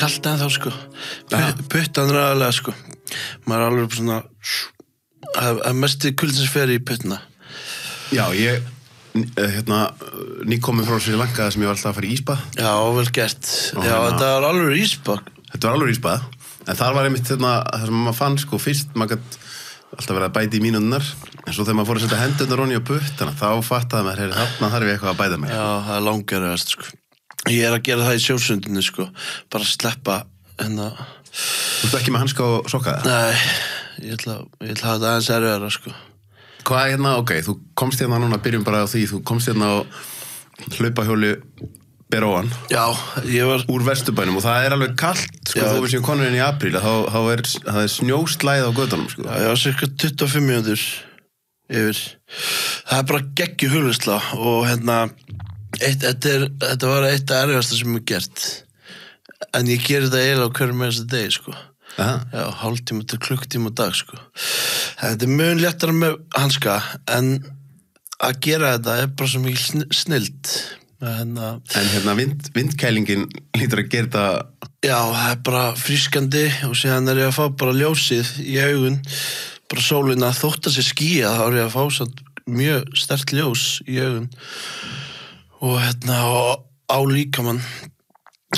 kalt ennþá sko. Puttan ræðilega sko. Maður alveg svona að mesti kuldins fer í puttana. Já, ég nýkominn frá Sri Lanka sem ég var alltaf að fara í ísbað. Já, vel gert. Já, þetta var alveg ísbað. Þetta var alveg ísbað. En þar var einmitt það sem maður fann sko fyrst, maður gætt alltaf verið að bæta í mínúturnar, en svo þegar maður fór að setja hendurnar ofan í á puttana, þá fattaði maður, þarna þarf ég eitthvað að bæta mig. Já, það er langarlegast sko. Ég að gera það í sjósundinu sko, bara sleppa Þú ert ekki með hanska og sokka það? Nei, ég ætla að hafa þetta aðeins erfiðara sko. Hvað ok, þú komst núna, byrjum bara á því, þú komst á hlaupahjóli ber ofan. Já, ég var úr Vesturbænum og það er alveg kalt sko, þó við séum konur inn í apríl, það er snjóslæð á götunum sko. Já, ég var cirka 25 mínútur yfir. Það er bara geggju hulvisla og þetta var eitt af erfiðasta sem ég gert. En ég geri þetta eiginlega á hverjum einasta degi sko. Já, hálftíma til klukktíma á dag sko. Þetta er mjög léttara með hanska, en að gera þetta er bara svo mikil snilld. En vindkælingin lítur að gera þetta. Já, það er bara frískandi og síðan er ég að fá bara ljósið í augun, bara sólina, þótt að sé skýja, þá er ég að fá samt mjög sterkt ljós í augun og á líkamann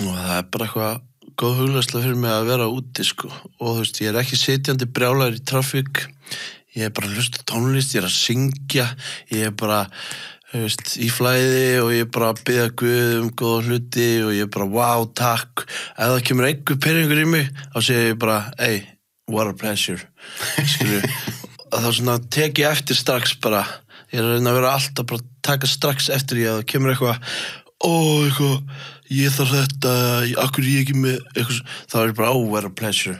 og það er bara eitthvað góð hugleiðsla fyrir mig að vera úti sko. Og þú veist, ég er ekki sitjandi brjálaður í trafík, ég er bara að hlusta tónlist, ég er að syngja, ég er bara í flæði og ég bara að biðja Guð góða hluti og ég bara wow, takk. Ef það kemur einhver peningur í mig, þá segir ég bara hey, what a pleasure. Þá svona tek ég eftir strax bara. Ég er að reyna að vera alltaf bara taka strax eftir ég að það kemur eitthvað ég þarf þetta, akkur ég ekki með eitthvað, þá er ég bara what a pleasure.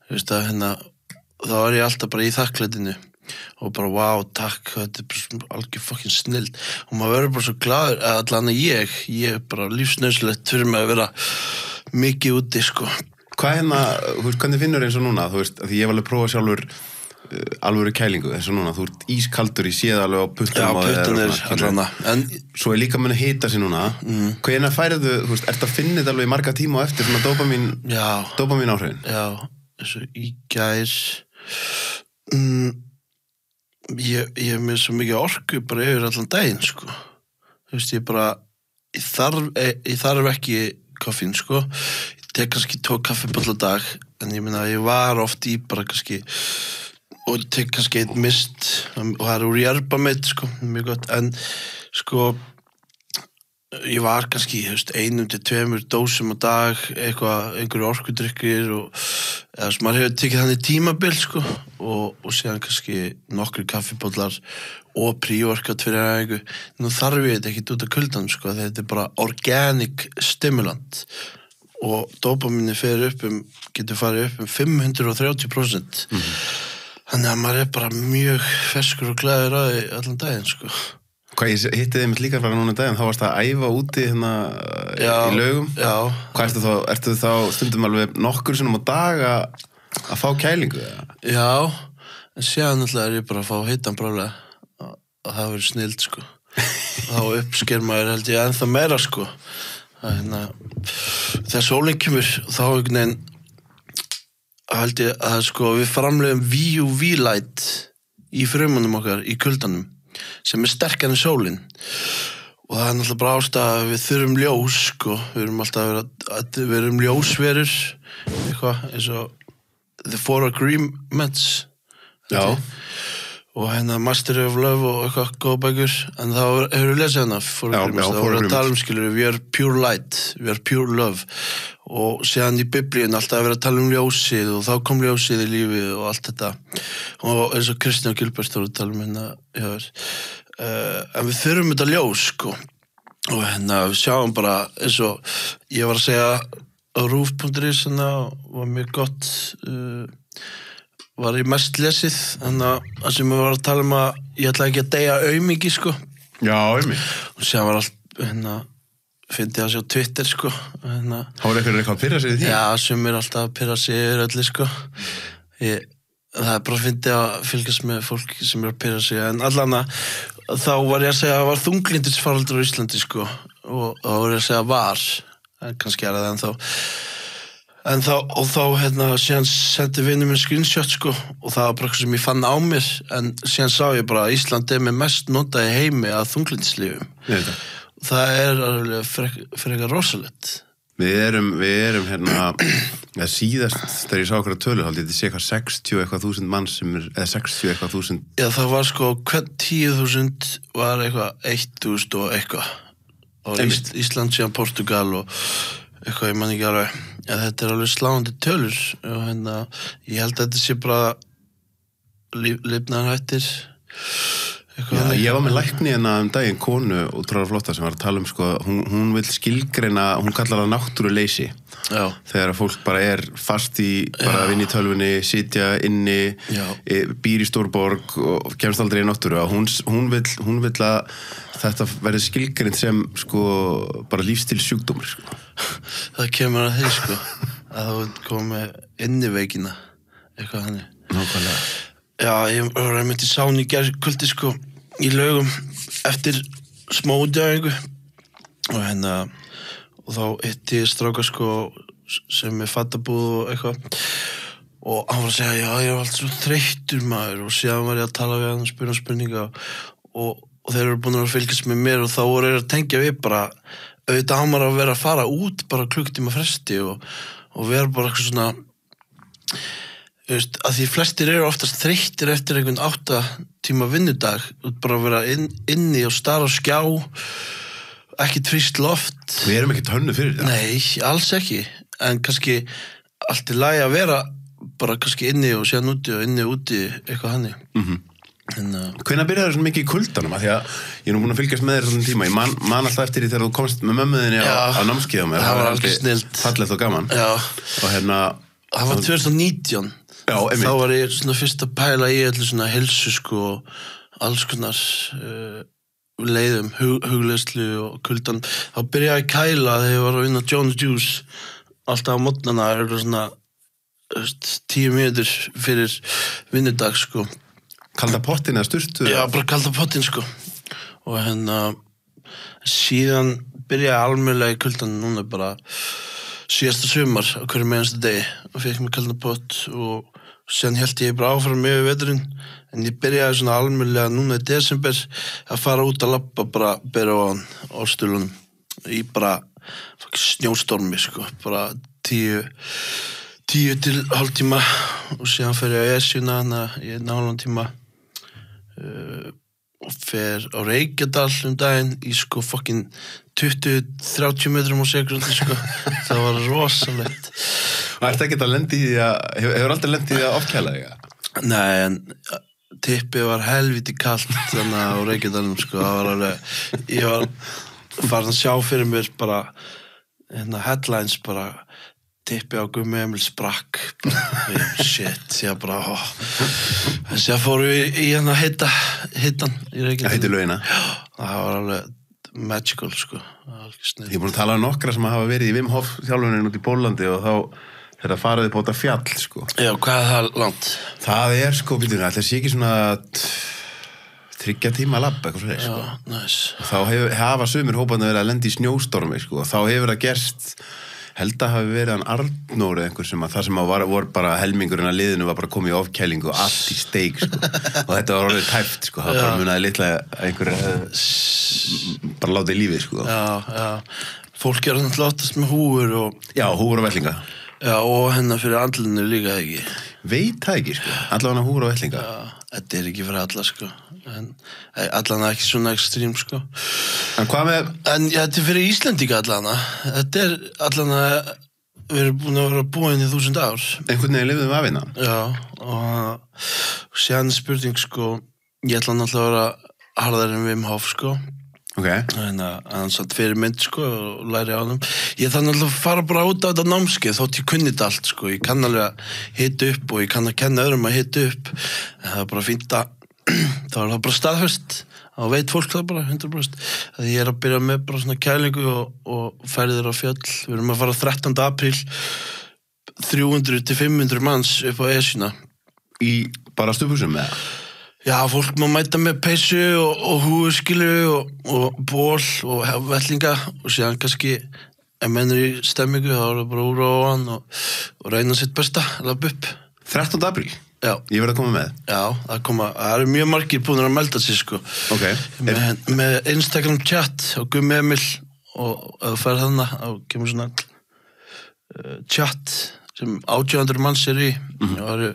Þú veist þá er ég alltaf bara í þakklætinu og bara wow, takk, þetta er bara algjör fucking snild og maður verður bara svo glaður að allan að ég er bara lífsnauðslegt fyrir mig að vera mikið úti sko. Hvað hvernig finnur eins og núna, þú veist, að því ég hef alveg prófað sjálfur alvöru kælingu, eins og núna, þú ert ískaldur, ég séð alveg á puttunum. Já, puttunir allan en svo er líka að hita sig núna. Hvenær færðu, þú veist, ertu að finna þetta alveg í marga tíma á eftir svona dópamín áhrifin? Já, eins og í gær ég er með svo mikið orku bara yfir allan daginn sko. Þú veist, ég þarf ekki koffín sko. Ég tek kannski 2 kaffibolla á dag, en ég meina ég var oft í bara kannski og tek kannski einn mist og það er úr yerbameit sko, mjög gott, en sko ég var kannski 1 til 2 dósum á dag, einhverju orkudrykkir og eða maður hefur tekið þannig tímabil sko og síðan kannski nokkri kaffibollar og pre-workout fyrir einhverju. Nú þarf ég þetta ekki út af kuldanum sko, þetta er bara organic stimulant og dópamíni getur farið upp 530%. Þannig að maður er bara mjög ferskur og glæður á því allan daginn sko. Hvað ég hitti þið mitt líka frá núna daginn, þá varst það að æfa úti í laugum. Já. Hvað ertu þá stundum alveg nokkur sinnum á dag að fá kælingu? Já, en síðan alltaf er ég bara að fá heitan brálega og það verður snild sko. Þá uppsker maður held ég ennþá meira sko. Þegar sólin kemur þá einhvern veginn held ég að sko við framleiðum UV light í frumunum okkar í kuldanum sem er sterkari en sólin og það er náttúrulega bara ástæða að við þurfum ljós sko, við erum alltaf við erum ljósverur eitthvað eins og The 4 Agreements. Já. Og Master of Love og eitthvað góð bækur, en þá hefur við lesið hana 4 Agreements, þá voru að tala skilur we are pure light, we are pure love og síðan í biblíun alltaf að vera að tala ljósið og þá kom ljósið í lífið og allt þetta og eins og Kristján Gilbert voru að tala en við þurfum þetta ljós sko og við sjáum bara eins og ég var að segja á rúf.is var mjög gott var ég mest lesið þannig að sem við varum að tala að ég ætla ekki að deyja aumingi sko. Já, aumingi og síðan var allt fyndi það sér á Twitter sko. Það var eitthvað að pyrra sig í því? Já, sem er alltaf að pyrra sig yfir öllu sko. Það er bara fyndi að fylgjast með fólki sem er að pyrra sig en allan þá var ég að segja að það var þunglyndisfaraldur á Íslandi sko og þá var ég að segja var en kannski er það ennþá En þá síðan sendi vinur minn screenshot sko og það var bara eitthvað sem ég fann á mér en síðan sá ég bara að Ísland með mest notaði heimi að þunglyndislyfjum. Það alveg frekar rosalegt. Við erum síðast þegar ég sá okkur að tölu haldið þetta sé eitthvað 60 eitthvað þúsund mann sem eða 60 eitthvað þúsund. Já, það var sko hvern 10.000 var eitthvað 1.000 og eitthvað. Og Ísland síðan Portugal og eitthvað, ég man ekki alveg. Ja, þetta alveg sláandi tölur og ég held að þetta sé bara lifnaðarhættir. Já, ég var með lækni daginn konu útráðar flotta sem var að tala sko, hún vill skilgreina, hún kallar það náttúruleysi. Já. Þegar fólk bara fast í bara að vinna í tölvunni, sitja inni, býr í stórborg og kemst aldrei í náttúru. Hún vill að þetta verði skilgreint sem sko bara lífsstílssjúkdómur sko. Það kemur að því sko að þú komið inniveikina eitthvað þannig. Nákvæmlega. Já, ég var einmitt í sáni í gærkvöldi sko í Laugum eftir smá útdæfingu og og þá hitti ég stráka sko sem fattabúð og eitthvað og hann var að segja, já, ég var alltaf svo þreyttur maður og síðan var ég að tala við hann og spyrja spurninga og þeir eru búin að fylgjast með mér og þá voru að tengja við bara auðvitað hann var að vera að fara út bara klukktíma fresti og vera bara eitthvað svona að því flestir eru oftast þreyttir eftir einhvern 8 tíma vinnudag bara að vera inni og stara á skjá ekki frískt loft Við erum ekki hönnu fyrir það Nei, alls ekki en kannski allt í lagi að vera bara kannski inni og síðan úti og inni og úti eitthvað hannig Hvenær byrjaði svona mikið í kuldanum af því að ég nú búin að fylgjast með þér svona tíma ég man alltaf eftir því þegar þú komst með mömmuðinni á námskeiðum það var alveg snilt fallegt og gaman og það var 2019 Já, þá var ég svona fyrst að pæla í allir svona heilsu sko alls konar leiðum, hugleiðslu og kuldan þá byrjaði ég að kæla þegar ég var að vinna John Juice alltaf á morgnana svona 10 mínútur fyrir vinnudag sko Kalda pottin eða sturtu? Já, bara kalda pottin sko og síðan byrjaði ég almennilega í kuldan núna bara síðasta sumar á hverju meðanstu degi og fekk mér kaldan pott og síðan hélt ég bara áfram yfir veturinn en ég byrjaði svona almennilega núna í desember að fara út að labba bara bera á stulunum í bara snjóstormi sko bara 10 til hálftíma og síðan fer ég á Esjuna í hálfan tíma og fer á Reykjadal daginn í sko fucking 20-30 metrum á sekundi sko það var rosalegt Ertu ekki að lendi í því að hefur aldrei lendið í því að ofkæla þig? Nei, en tippið var helviti kalt þannig á Reykjadalum sko það var alveg ég var farin að sjá fyrir mér bara headlines bara tippið á Gummi Emil sprakk shit, ég bara þess að fóru í hittan í Reykjadalum Heitir lögina? Það var alveg magical sko Ég er búin að tala um nokkra sem hafa verið í Wim Hof þjálfunin út í Pólandi og þá þegar það faraði upp á þetta fjall sko Já, hvað það langt? Það sko, býtum við, það sé ekki svona 3 tíma labb eitthvað svo sko Já, nice Þá hafa sumir hóparnir verið að lenda í snjóstormi sko og þá hefur það gerst held að hafi verið hann Arnór eða einhver sem að það sem að voru bara helmingurinn að liðinu var bara komið í ofkælingu og allt í steik sko og þetta var orðið tæft sko það bara munaði litla einhver bara látið í lífið sko Já, fólk náttúrulega oftast með húfur og Já, húfur og vellinga Já, og fyrir andlinu líka ekki Veit það ekki sko, allavega húfur og vellinga Já, þetta ekki fyrir alla sko en allavega ekki svona ekstrím sko En hvað með En já, þetta fyrir Íslendinga allavega þetta allavega við erum búin að vera búin í 1000 ár Einhvern veginn lifðum af hérna Já, og síðan spurning sko ég ætla náttúrulega að vera harðar en Wim Hof sko hann satt fyrir mynd sko og læri á hann ég þannig að fara bara út á þetta námskeið þótt ég kunni þetta allt sko ég kann alveg að hita upp og ég kann að kenna öðrum að hita upp en það bara fínt að þá það bara staðfest og veit fólk það bara 100% að ég að byrja með bara svona kælingu og ferðir á fjöll við erum að fara 13. apríl 300-500 manns upp á Esjuna í bara stupusum með Já, fólk má mæta með peysu og húu skilu og ból og vellinga og síðan kannski ef menn í stemmingu þá það bara úr á hann og reyna sitt besta að lappa upp 13. apríl? Já. Ég verð að koma með? Já, það eru mjög margir búin að melda sig sko. Með Instagram chat og Gummi Emil og ef þú færð þarna þá kemur svona chat sem 800 manns í og það eru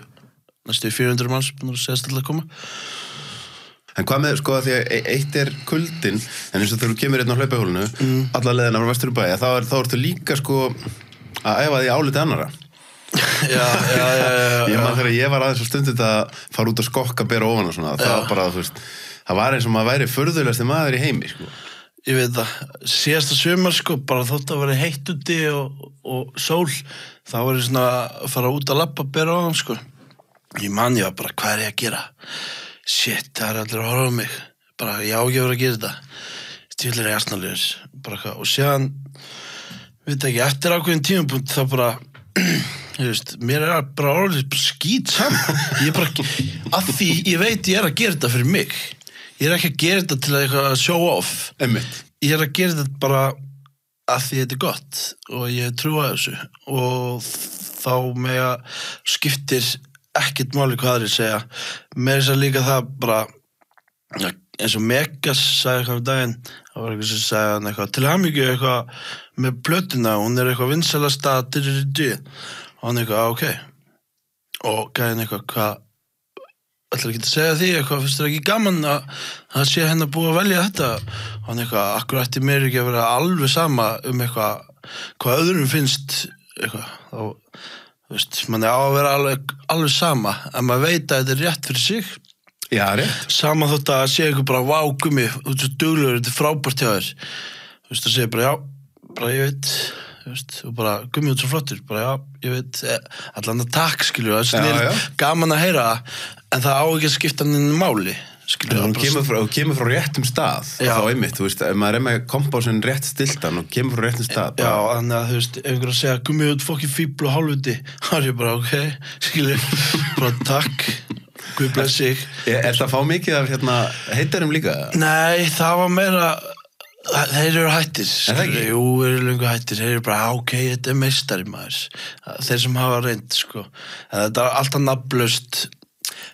næstu 400 manns búin að segast alltaf að koma. En hvað með, sko, að því að eitt kuldin, en eins og þegar þú kemur á hlaupahjólinu, alla leiðina frá Vesturbæja, þá ertu líka, sko, að æfa því áliti annarra. Já. Ég man þegar ég var aðeins og stundið að fara út að skokka, bera ofan og svona, það var bara, þú veist, það var eins og maður væri furðulegasti maður í heimi, sko. Ég veit það, síðasta sumar, sko, bara þótt að vera heitt úti og sól, þá var ég svona að fara út að labba, bera ofan, sko. Ég man ég var bara, hvað er ég að gera? Shit, það er allir að horfa á mig. Bara, já, ég var að gera þetta. Stíðlega er jasnalegur. Bara, og séðan, veit ekki, eftir ákveðin tímapunkt, þá bara, ég veist, mér er bara orðið skít saman. Ég er bara, að því ég veit ég er að gera þetta fyrir mig. Ég er ekki að gera þetta til að show off. Einmitt. Ég er að gera þetta bara að því þetta er gott og ég trúa þessu og þá með að skiptir ekkert máli hvað aðrir segja. Með þess að líka það bara, ja, eins og Megas sagði eitthvað um daginn, það var eitthvað sem sagði hann eitthvað, til hamingju eitthvað með plötuna, hún er eitthvað vinsælasta, og hann eitthvað, ok. Og gæðin eitthvað, hvað, ætlar ekki að segja því, eitthvað, finnst þér ekki gaman að það sé hennar búið að velja þetta? Og hann eitthvað, akkur ætti mér ekki að vera alveg sama eitthvað, hvað öðrum finnst, eitthvað, þá, þú veist, mann er á að vera alveg sama, en maður veit að þetta er rétt fyrir sig. Já, rétt. Sama þótt að sé eitthvað bara, vá, Gummi, þú ert svo duglegur, þetta er frábært hjá þér. Þú veist, það segir bara, já, bara ég veit, þú veist, og bara, Gummi, þú ert svo flottur, bara, já, ég veit, allan að takk, skilju, það er gaman að heyra, en það á ekki að skipta hann inn í máli, skilju. Þú kemur frá réttum stað, og þá einmitt, þú veist, ef maður er með kompásin rétt stiltan og kemur frá réttum stað. Já, þannig að, þú veist, ef einhver að segja, Gummi, þú ert fokkin fíbl og hálfviti, þá er ég bara, ok, skilju, bara takk. Guð bless sig. Er það fá mikið af heitarum líka? Nei, það var meira, þeir eru hættir. Er það ekki? Jú, þeir eru lengur hættir. Þeir eru bara, ok, þetta er meistari maður. Þeir sem hafa reynd, sko. Þetta er alltaf nafnlaust.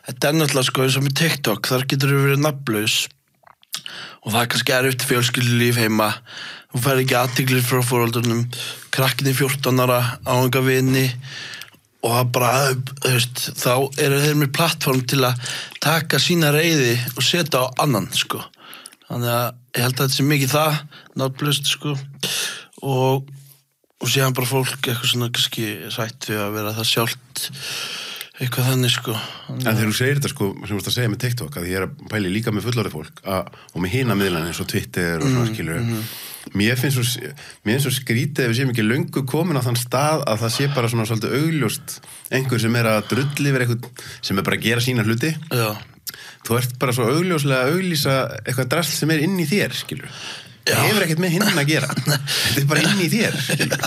Þetta er náttúrulega, sko, eins og með TikTok, þar getur þú verið nafnlaus. Og það er kannski erfitt fjölskyldulíf heima. Þú fær ekki athygli frá foreldrunum. Krakkinni 14 ára, á enga vini. Og það bara, þú veist, þá eru þeir með plattform til að taka sína reiði og setja á annan, sko. Þannig að ég held að þetta sé mikið það, nafnlaust, sko. Og síðan bara fólk eitthvað svona kannski sætt við að vera það sjálft, eitthvað þannig, sko. En þegar þú segir þetta, sko, sem þú veist að segja með TikTok, að ég er að pæli líka með fullorðið fólk og með hina miðlana eins og Twitter og svona, skilur. Mér finnst svo skrítið ef við séum ekki löngu komin á þann stað að það sé bara svona svolítið augljóst einhver sem er að drulli yfir eitthvað sem er bara að gera sína hluti. Já. Þú ert bara svo augljóslega að auglýsa eitthvað drasl sem er inn í þér, skilur. Það hefur ekkert með hinn að gera. Þetta er bara inn í þér, skilur.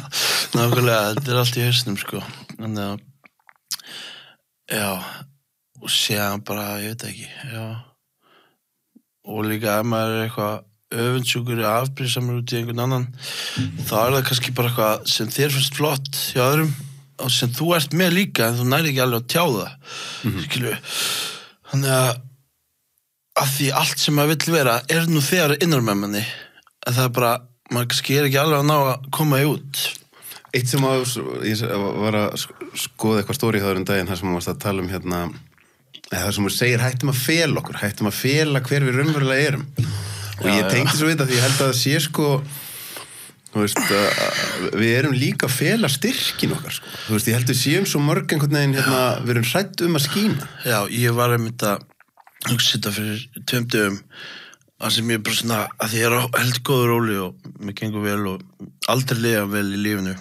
Nákvæmlega, þetta er allt í hausnum, sko. Þannig að, já, og séðan bara, ég veit ekki, já. Og líka ef maður er eitthvað öfundsjúkur eða afbrýðsamur út í einhvern annan þá er það kannski bara eitthvað sem þér finnst flott hjá öðrum og sem þú ert með líka en þú næri ekki alveg að tjá það skilju þannig að því allt sem maður vill vera er nú þegar innan með manni en það er bara, maður kannski er ekki alveg að ná að koma í út. Eitt sem ég var að skoða eitthvað stóri þar daginn þar sem maður varst að tala um það sem maður segir hættum að fela okkur, hættum að fela hver við raunverulega erum. Og ég tengdi svo við þetta því ég held að það sé sko þú veist við erum líka að fela styrkin okkar sko. Þú veist ég held við séum svo mörg einhvern veginn við erum hrædd að skína. Já, ég var einmitt að hugsa þetta fyrir 2 dögum að sem ég bara svona að því ég er held góður róli og mér gengur vel og aldrei lifa vel í lífinu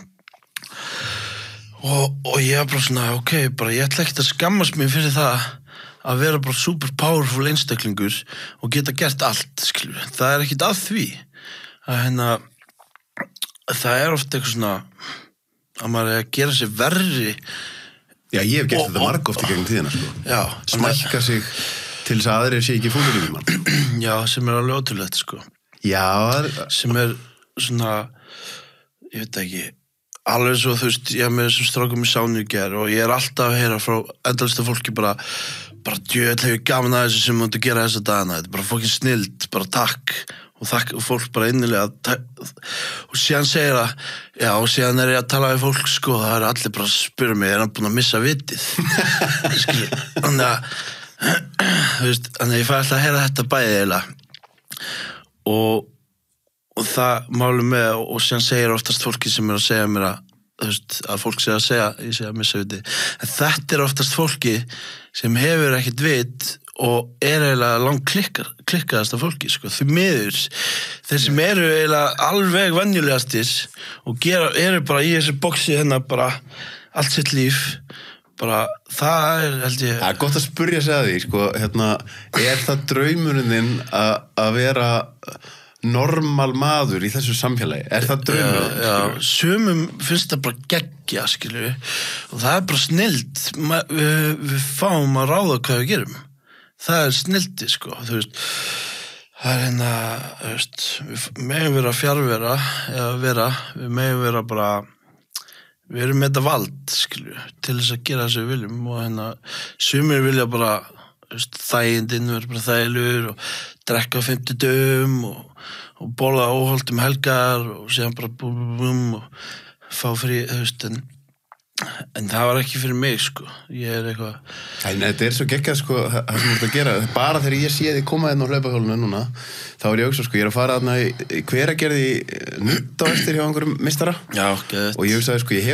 og ég var bara svona ok, bara ég ætla ekkert að skammast mig fyrir það að vera bara super powerful einstaklingur og geta gert allt, skilur. Það er ekkert að því. Að það er ofta eitthvað svona að maður er að gera sig verri. Já, ég hef gert þetta margoft í gegnum tíðina, sko. Já. Smækka sig til þess að aðrir sé ekki fúlir í mann. Já, sem er alveg ótrúlegt, sko. Já. Sem er svona, ég veit ekki, alveg svo þú veist, ég er með þessum strákum í sánu í gær og ég er alltaf að heyra frá endalista fólki bara djöðl hefur gaman að þessu sem þú mútu gera þessa dagana, þetta er bara fokkin snild, bara takk og fólk bara innilega og síðan segir það, já, og síðan er ég að tala við fólk, sko, það er allir bara að spyrja mig, er hann búin að missa vitið? Þannig að, þú veist, þannig að ég fæ alltaf að heyra þetta bæði eiginlega og það máli með og síðan segir oftast fólki sem er að segja mér að, þú veist, að fólk segja að segja, ég segja að missa vitið, en þetta er oftast fólki sem hefur ekkert vit og er eiginlega langt klikkaðasta fólki, sko, því miður þeir sem eru eiginlega alveg venjulegastir og eru bara í þessu boxi hérna bara allt sitt líf, bara það er, held ég. Það er gott að spyrja sig að því, sko, hérna, er það draumurinn þinn að vera normal maður í þessu samfélagi? Er það draumurinn? Já, sumum finnst það bara geggja, skilju, og það er bara snilld, við fáum að ráða hvað við gerum. Það er snildi, sko, þú veist, það er hérna, þú veist, við megum vera fjarvera, við megum vera bara, við erum með þetta vald, skilju, til þess að gera þessu við viljum og hérna, sumir vilja bara, þú veist, þægindinn verður bara þægilegur og drekka á 50 dögum og borða óholtum helgar og síðan bara búm og fá frí, þú veist, en það var ekki fyrir mig, sko, ég er eitthvað. Nei, þetta er svo geggjað, sko, það sem þú ert að gera, bara þegar ég sé þig koma hérna á hlaupahjólinu núna, þá er ég hugsa, sko, ég er að fara þarna í Hveragerði nudd á eftir hjá einhverjum meistara. Já, geðveikt. Og ég hugsaði, sko, ég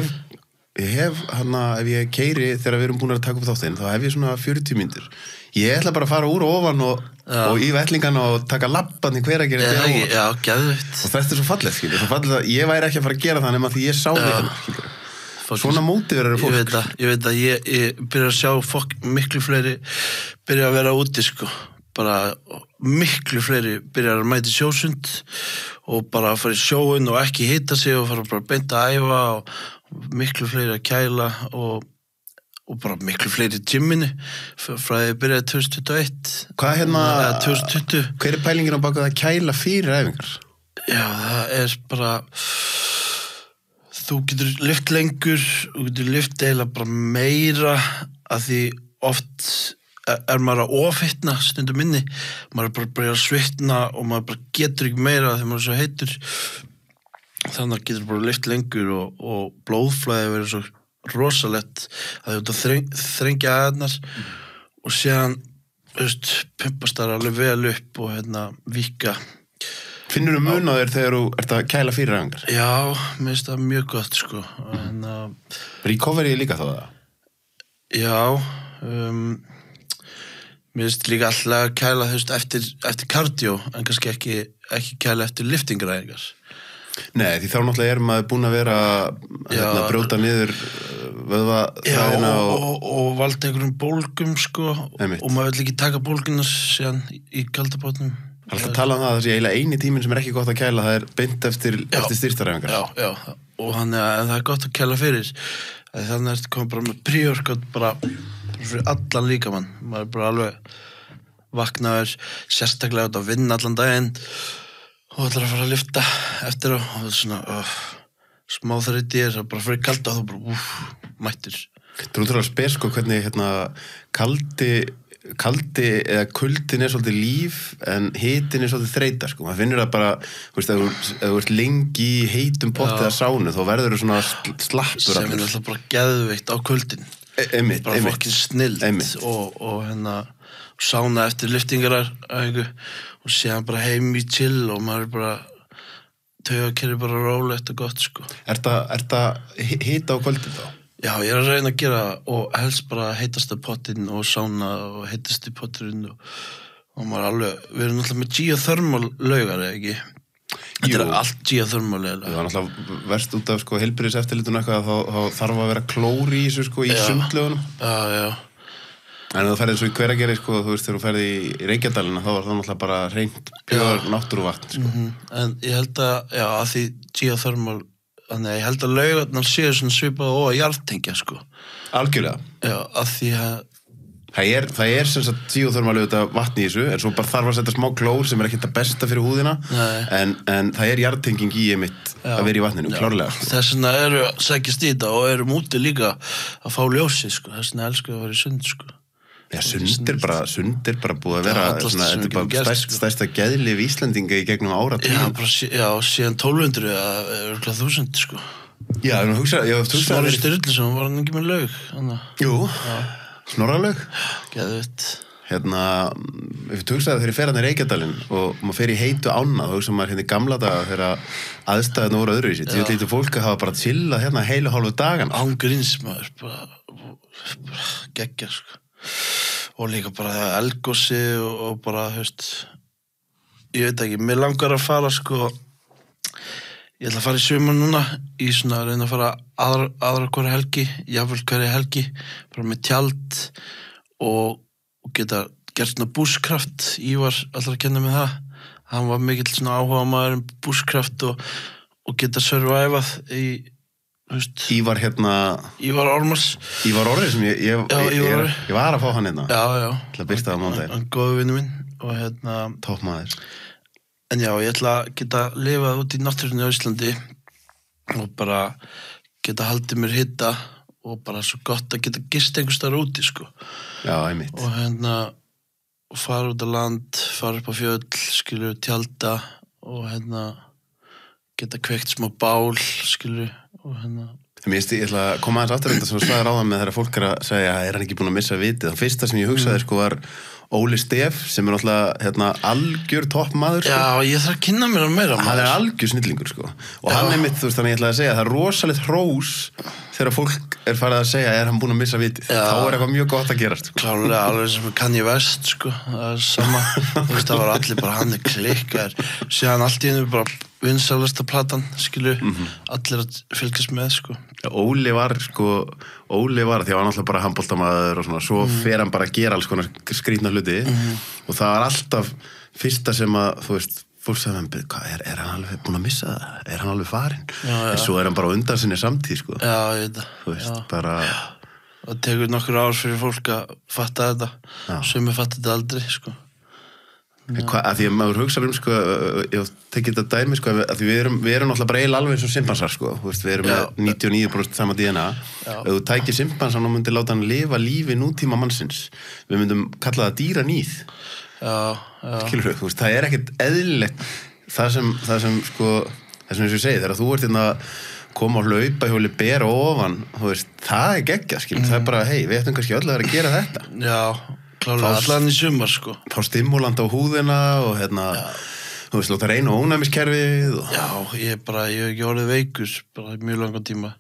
hef hana, ef ég keyri þegar við erum búin að taka upp þáttinn, þá hef ég svona 40 mínútur. Ég ætla bara að fara úr og ofan og í vettlingana og taka labban í Hveragerði. Já, geðveikt. Og þetta er svo fallegt, skilur, svo fallegt að ég væri ekki að fara að gera það nema því ég sá þig hérna, skilur. Svona mótiverar eru fólk. Ég veit að ég byrja að sjá miklu fleiri byrja að vera úti, sko, bara miklu fleiri byrja að mæta í sjósund og bara að fara í sjóun og ekki hita sig og fara bara beint að æfa og miklu fleiri að kæla og bara miklu fleiri í gymminni frá því að byrjaði 2021. Hvað hérna, 2020. Hver er pælingin á bak að kæla fyrir æfingar? Já, það er bara þú getur lyft lengur, þú getur lyft eiginlega bara meira að því oft er maður að ofhitna stundum minni, maður er bara að byrja að svitna og maður bara getur ekki meira þegar maður er svo heitur, þannig að getur bara lyft lengur og blóðflæði verður svo rosalegt að þú þrengja aðeinar og síðan, pumpast það alveg vel upp og hérna víka. Finnur þú mun á þér þegar þú ert að kæla fyrir æfingar? Já, mér finnst það mjög gott, sko. Recovery líka þá það? Já, mér finnst líka alltaf að kæla, þú veist, eftir cardio, en kannski ekki kæla eftir liftingaræfingar. Nei, því þá náttúrulega er maður búin að vera að brjóta niður vöðvaþræðina og valda einhverjum bólgum, sko, og maður vil ekki taka bólgunar síðan í kaldabátnum. Alltaf tala um það sé eiginlega eini tíminn sem er ekki gott að kæla, það er beint eftir styrstaræfingar. Já, og þannig að það er gott að kæla fyrir, þannig að þetta kom bara með pre-workout bara fyrir allan líkamann, maður er bara alveg vaknaður, sérstaklega út að vinna allan daginn og ætlar að fara að lyfta eftir og það er svona smá þreytti og bara fyrir kalda og þú bara mættir. Þú trúður að spes, sko, hvernig hérna kaldi eða kuldin er svolítið líf en hitin er svolítið þreyta, sko. Maður finnur það bara, þú veist, ef þú ert lengi í heitum potti eða sánu, þá verður þú svona slappur. Sem er alltaf bara geðveikt á kuldin. Bara fokkin snild og hérna sána eftir lyftingarar og séðan bara heim í chill og maður er bara taugakerfi bara rólegt og gott, sko. Er það hita á kvöldin þá? Já, ég er að reyna að gera og helst bara heitasta pottinn og sána og heitasti potturinn og maður alveg, við erum náttúrulega með geothermal laugar, eða ekki? Þetta er allt geothermal, eða? Það er náttúrulega verst út af, sko, heilbrigðiseftirlitun eitthvað, þá þarf að vera klóri í þessu, sko, í sundlaugunum. Já. En ef þú ferði eins og í Hveragerði, sko, þú veist, þegar þú ferði í Reykjadalina, þá var það náttúrulega bara hreint pjór náttúruvatn, sko. En ég held að því geothermal, þannig að ég held að laugarnar séu svona svipað og að jarðtengja, sko. Algjörlega. Já, að því að Það er sem sagt síóþörmal auðvitað vatn í þessu, en svo bara þarf að setja smá klór sem ekki það besta fyrir húðina, en það er jarðtenging í einmitt að vera í vatninu, klárlega. Þess vegna eru að sækjast í þetta og eru úti líka að fá ljósið, sko. Þess vegna elskar að vera í sund, sko. Já, sund er bara búið að vera, þetta er bara stærsta geðlif Íslendinga í gegnum áratugum. Já, síðan 1200 eða 1000, sko. Já, Snorri Sturluson var hann ekki með laug. Jú, Snorralaug. Geðvitt. Ef þú hugsaði þegar ég fer hann í Reykjadalinn og maður fer í heitu ána, þá hugsaði maður hérna í gamla daga þegar aðstæðan voru öðruvísi. Því að lítið fólk að hafa bara chillað hérna heilu hálfu dagan. Ángríns maður, bara geggja, sko. Og líka bara eldgossi og bara, ég veit ekki, mér langar að fara, sko, ég ætla að fara í sumar núna í svona að reyna að fara aðra hverja helgi, jafnvel hverja helgi, bara með tjald og geta gert svona bushcraft. Ívar alltaf að kenna mig það. Hann var mikill svona áhuga maður bushcraft og geta survivað í, Ívar Ívar Ormars. Ívar Orri sem ég var að fá hann hérna. Já. Til að byrsta það á mándaginn. Hann góðu vinnu minn og toppmaður. En já, ég ætla að geta lifað út í náttúrunni á Íslandi og bara geta haldið mér hita og bara svo gott að geta gist einhvers staðar úti, sko. Já, einmitt. Og fara út á land, fara upp á fjöll, skilur, tjalda og geta kveikt smá bál, skilur, og Ég ætla að koma aðeins aftur þetta sem þú sagðir áðan með þegar fólk að segja að hann ekki búin að missa vitið. Það fyrsta sem ég hugsaði, sko, var Óli Stef, sem náttúrulega algjör toppmaður, sko. Já, ég þarf að kynna mér meira. Hann algjör snillingur, sko. Og hann mitt, þannig ég ætla að segja að það rosalegt hrós þegar fólk farið að segja hann búin að missa vitið. Já. Þá eitthvað mjög gott að gerast, sko. Klárlega, alveg sem Kanye West, sko. Það sama. Það var allir bara, hann klikkaður. Síðan allt í einu bara vinsælasta platan, skilur, allir að fylgjast með, sko. Já, Óli var, því að hann alltaf bara handboltamaður og svona, svo fer hann bara að gera alls konar skrýtna hluti og það var alltaf fyrsta sem að, fólk sagði, er hann alveg búin að missa það? Er hann alveg farinn? En svo er hann bara undan sinni samtíð, sko. Já, ég veit það. Bara... Það tekur nokkur ár fyrir fólk að fatta þetta. Sumir fatta þetta aldrei, sko. Að því að maður hugsa sko, ég tekið þetta dæmi, sko, að því við erum náttúrulega bara eiginlega alveg eins og simpansar, sko, við erum með 99% sama DNA. Ef þú tækir simpansan og myndir láta hann lifa lífi nútíma mannsins, við myndum kalla það dýranýð. Skilur þú, það er ekkert eðlilegt það sem sko, þess að ég segi, þegar þú ert hérna koma á hlaupahjóli, bera ofan, það er geggjað, skilur, það er bara, hei, við ættum kannski öll að vera að gera þetta. Já. Klálega, allan í sumar, sko. Fá stimulant á húðina og láta reyna ónæmiskerfið Já, ég hef ekki orðið veikur bara í mjög langan tíma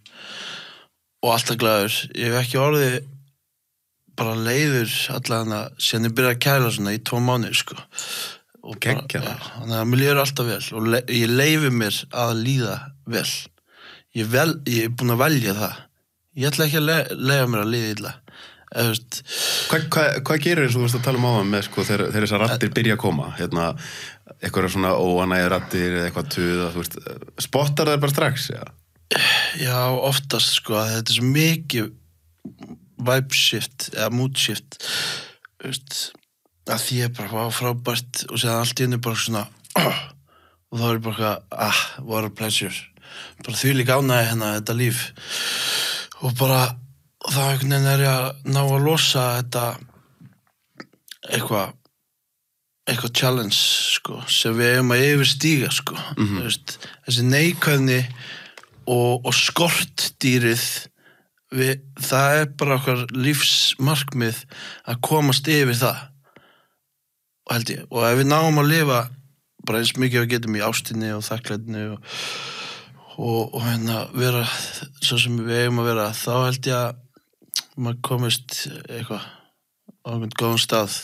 og alltaf glaður. Ég hef ekki orðið bara leiður allan síðan ég byrjaði að kæla svona í 2 mánuði, sko. Geggjað. Þannig að mér líður alltaf vel og ég leyfi mér að líða vel. Ég er búin að velja það. Ég ætla ekki að leyfa mér að líða illa. Hvað gerir eins og þú veist að tala áðan með, sko, þegar þessar raddir byrja að koma, eitthvað svona óanægir raddir eða eitthvað tuð, spottar það bara strax, Já, oftast, sko, að þetta er svo mikið vibe shift eða mood shift, að því bara frábært og séðan allt í einu bara svona og þá er bara what a pleasure, bara því líka ánægi þetta líf og bara og þá einhvern veginn er ég að ná að losa þetta eitthvað challenge, sko, sem við eigum að yfirstíga, sko. Þessi neikvæðni og skortdýrið, það er bara okkar lífsmarkmið að komast yfir það. Og held ég, og ef við náum að lifa bara eins mikið við getum í ástinni og þakklætni og vera svo sem við eigum að vera, þá held ég að maður komist eitthvað á einhvern góðan stað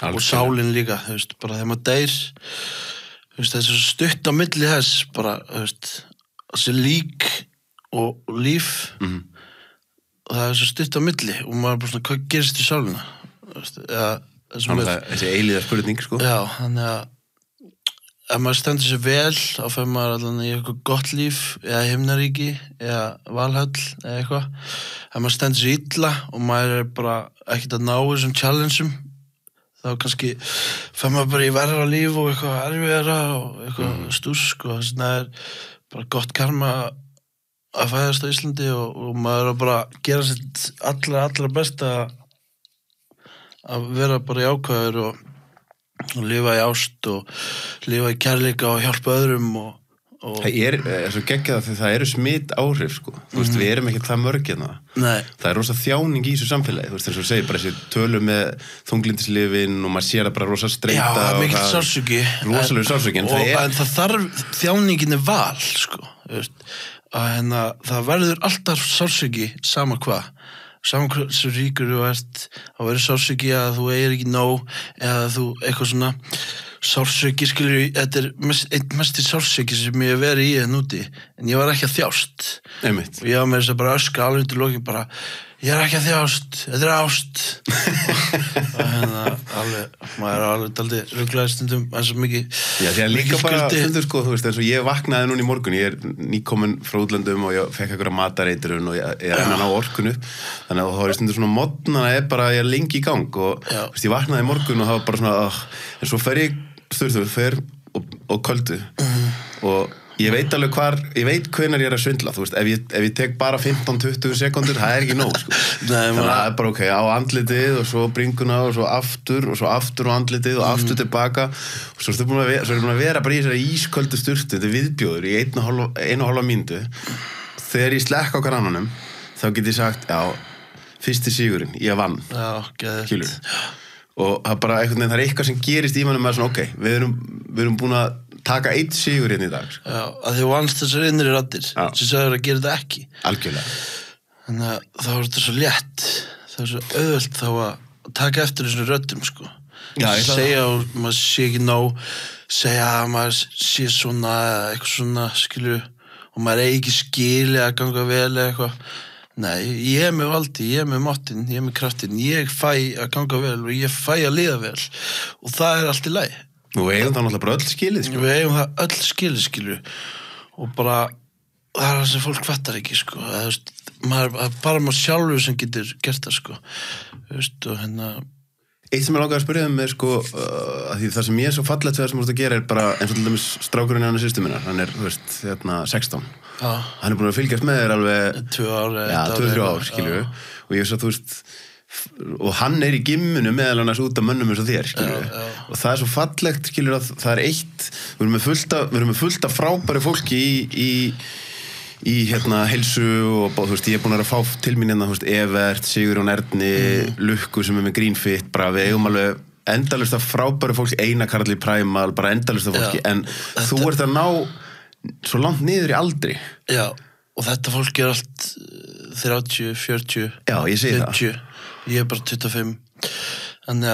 og sálinn líka, bara þegar maður deyr þessi stutt á milli þess bara, þessi lík og líf og það er svo stutt á milli og maður er bara svona, hvað gerist í sálina? Þessi eilíða spurning, sko. Já, þannig að ef maður stendur sér vel þá fer maður allan í eitthvað gott líf eða himnaríki eða Valhöll eða eitthvað. Ef maður stendur sér illa og maður bara ekkert að ná þessum challengeum þá kannski fer maður bara í verra líf og eitthvað erfiðara og eitthvað stús sko. Þess vegna bara gott karma að fæðast á Íslandi og maður bara gera sitt allra besta að vera bara jákvæður og lifa í ást og lifa í kærleika og hjálpa öðrum og Það er svo geggjað að það eru smitt áhrif sko. Þú veist, við erum ekki það mörg hérna. Nei. Það rosa þjáning í þessu samfélagi. Þú veist, eins og segir bara þessi tölum með þunglyndislyfin og maður sér það bara rosa streita. Já, það mikill sársauki. Rosalegur sársauki. En það þarf þjáningin val, sko. Þú veist, að það verður alltaf sársauki sama hvað. Saman hversu ríkur þú ert að vera sársauki að þú eigir ekki nóg eða þú eitthvað svona sársauki skilur þetta einn mesti sársauki sem ég hef verið í úti en ég var ekki að þjást Einmitt. Og ég var með þess að bara öska alveg undir lokin bara ég er ekki að þjást, þetta er ást og alveg maður alveg daldið ruglaði stundum eins og mikið Já, því að líka bara stundur sko, þú veist, eins og ég vaknaði núna í morgun ég nýkominn frá útlöndum og ég fekk einhverja matareitrun og ég reyna að ná orkunu þannig að þá er stundur svona modnana bara ég er lengi í gang og veist, ég vaknaði í morgun og það var bara svona en svo fer ég fer og köldu og ég veit alveg ég veit hvenær ég er að svindla þú veist, ef ég tek bara 15-20 sekundur, það er ekki nóg sko. Þannig að það er bara ok, á andlitið og svo bringuna og svo aftur á andlitið og aftur tilbaka og svo er ég búin að vera bara í þessari ísköldu sturtu, þetta er viðbjóður í 1,5 mínútu þegar ég slekka á hver annanum þá get ég sagt, já, fyrsti sigurinn ég vann, skilur og það bara einhvern veginn, það er eitthvað sem gerist í mannum með svona, ok, við erum búin að taka 1 sigur hérna í dag sko. Já, að því vannst þessar innri raddir sem sagður að gera þetta ekki algjörlega þannig að þá er þetta svo létt það er svo auðvelt þá að taka eftir þessum röddum sko. Segja og maður sé ekki nóg segja að maður sé svona eða eitthvað svona skilur og maður eigi ekki skili að ganga vel eða eitthvað nei, ég er með valdi, ég er með máttin, ég er með kraftin ég fæ að ganga vel og ég fæ að liða vel og það er allt í lagi og við eigum það náttúrulega bara öll skilið sko. Við eigum það öll skilið skilur og bara það er það sem fólk fattar ekki sko bara maður sjálfur sem getur gert það sko og Eitt sem ég langaði að spyrja er sko að því það sem ég er svo fallegt þegar sem þú ert að gera er bara eins og til dæmis strákurinn hjá hann systur minnar hann er, þú veist, 16 hann er búin að fylgjast með þér alveg 2-3 ár, skilju og ég veist að þú veist og hann er í gimmunu meðal annars út af mönnum eins og þér, skilju og það er svo fallegt, skilju, að það er eitt við erum með fullt af frábæru fólki í heilsu og þú veist, ég er búin að fá til mín hérna, þú veist, Evert, Sigurjón Erni Lukku sem er með Greenfit bara við eigum alveg endalaust af frábæru fólki Einar Karl í Primal, bara endalaust af fólki en þú ert að ná svo langt niður í aldri Já, og þetta fólk er allt 30, 40 Já, ég segi 50, ég er bara 25 þannig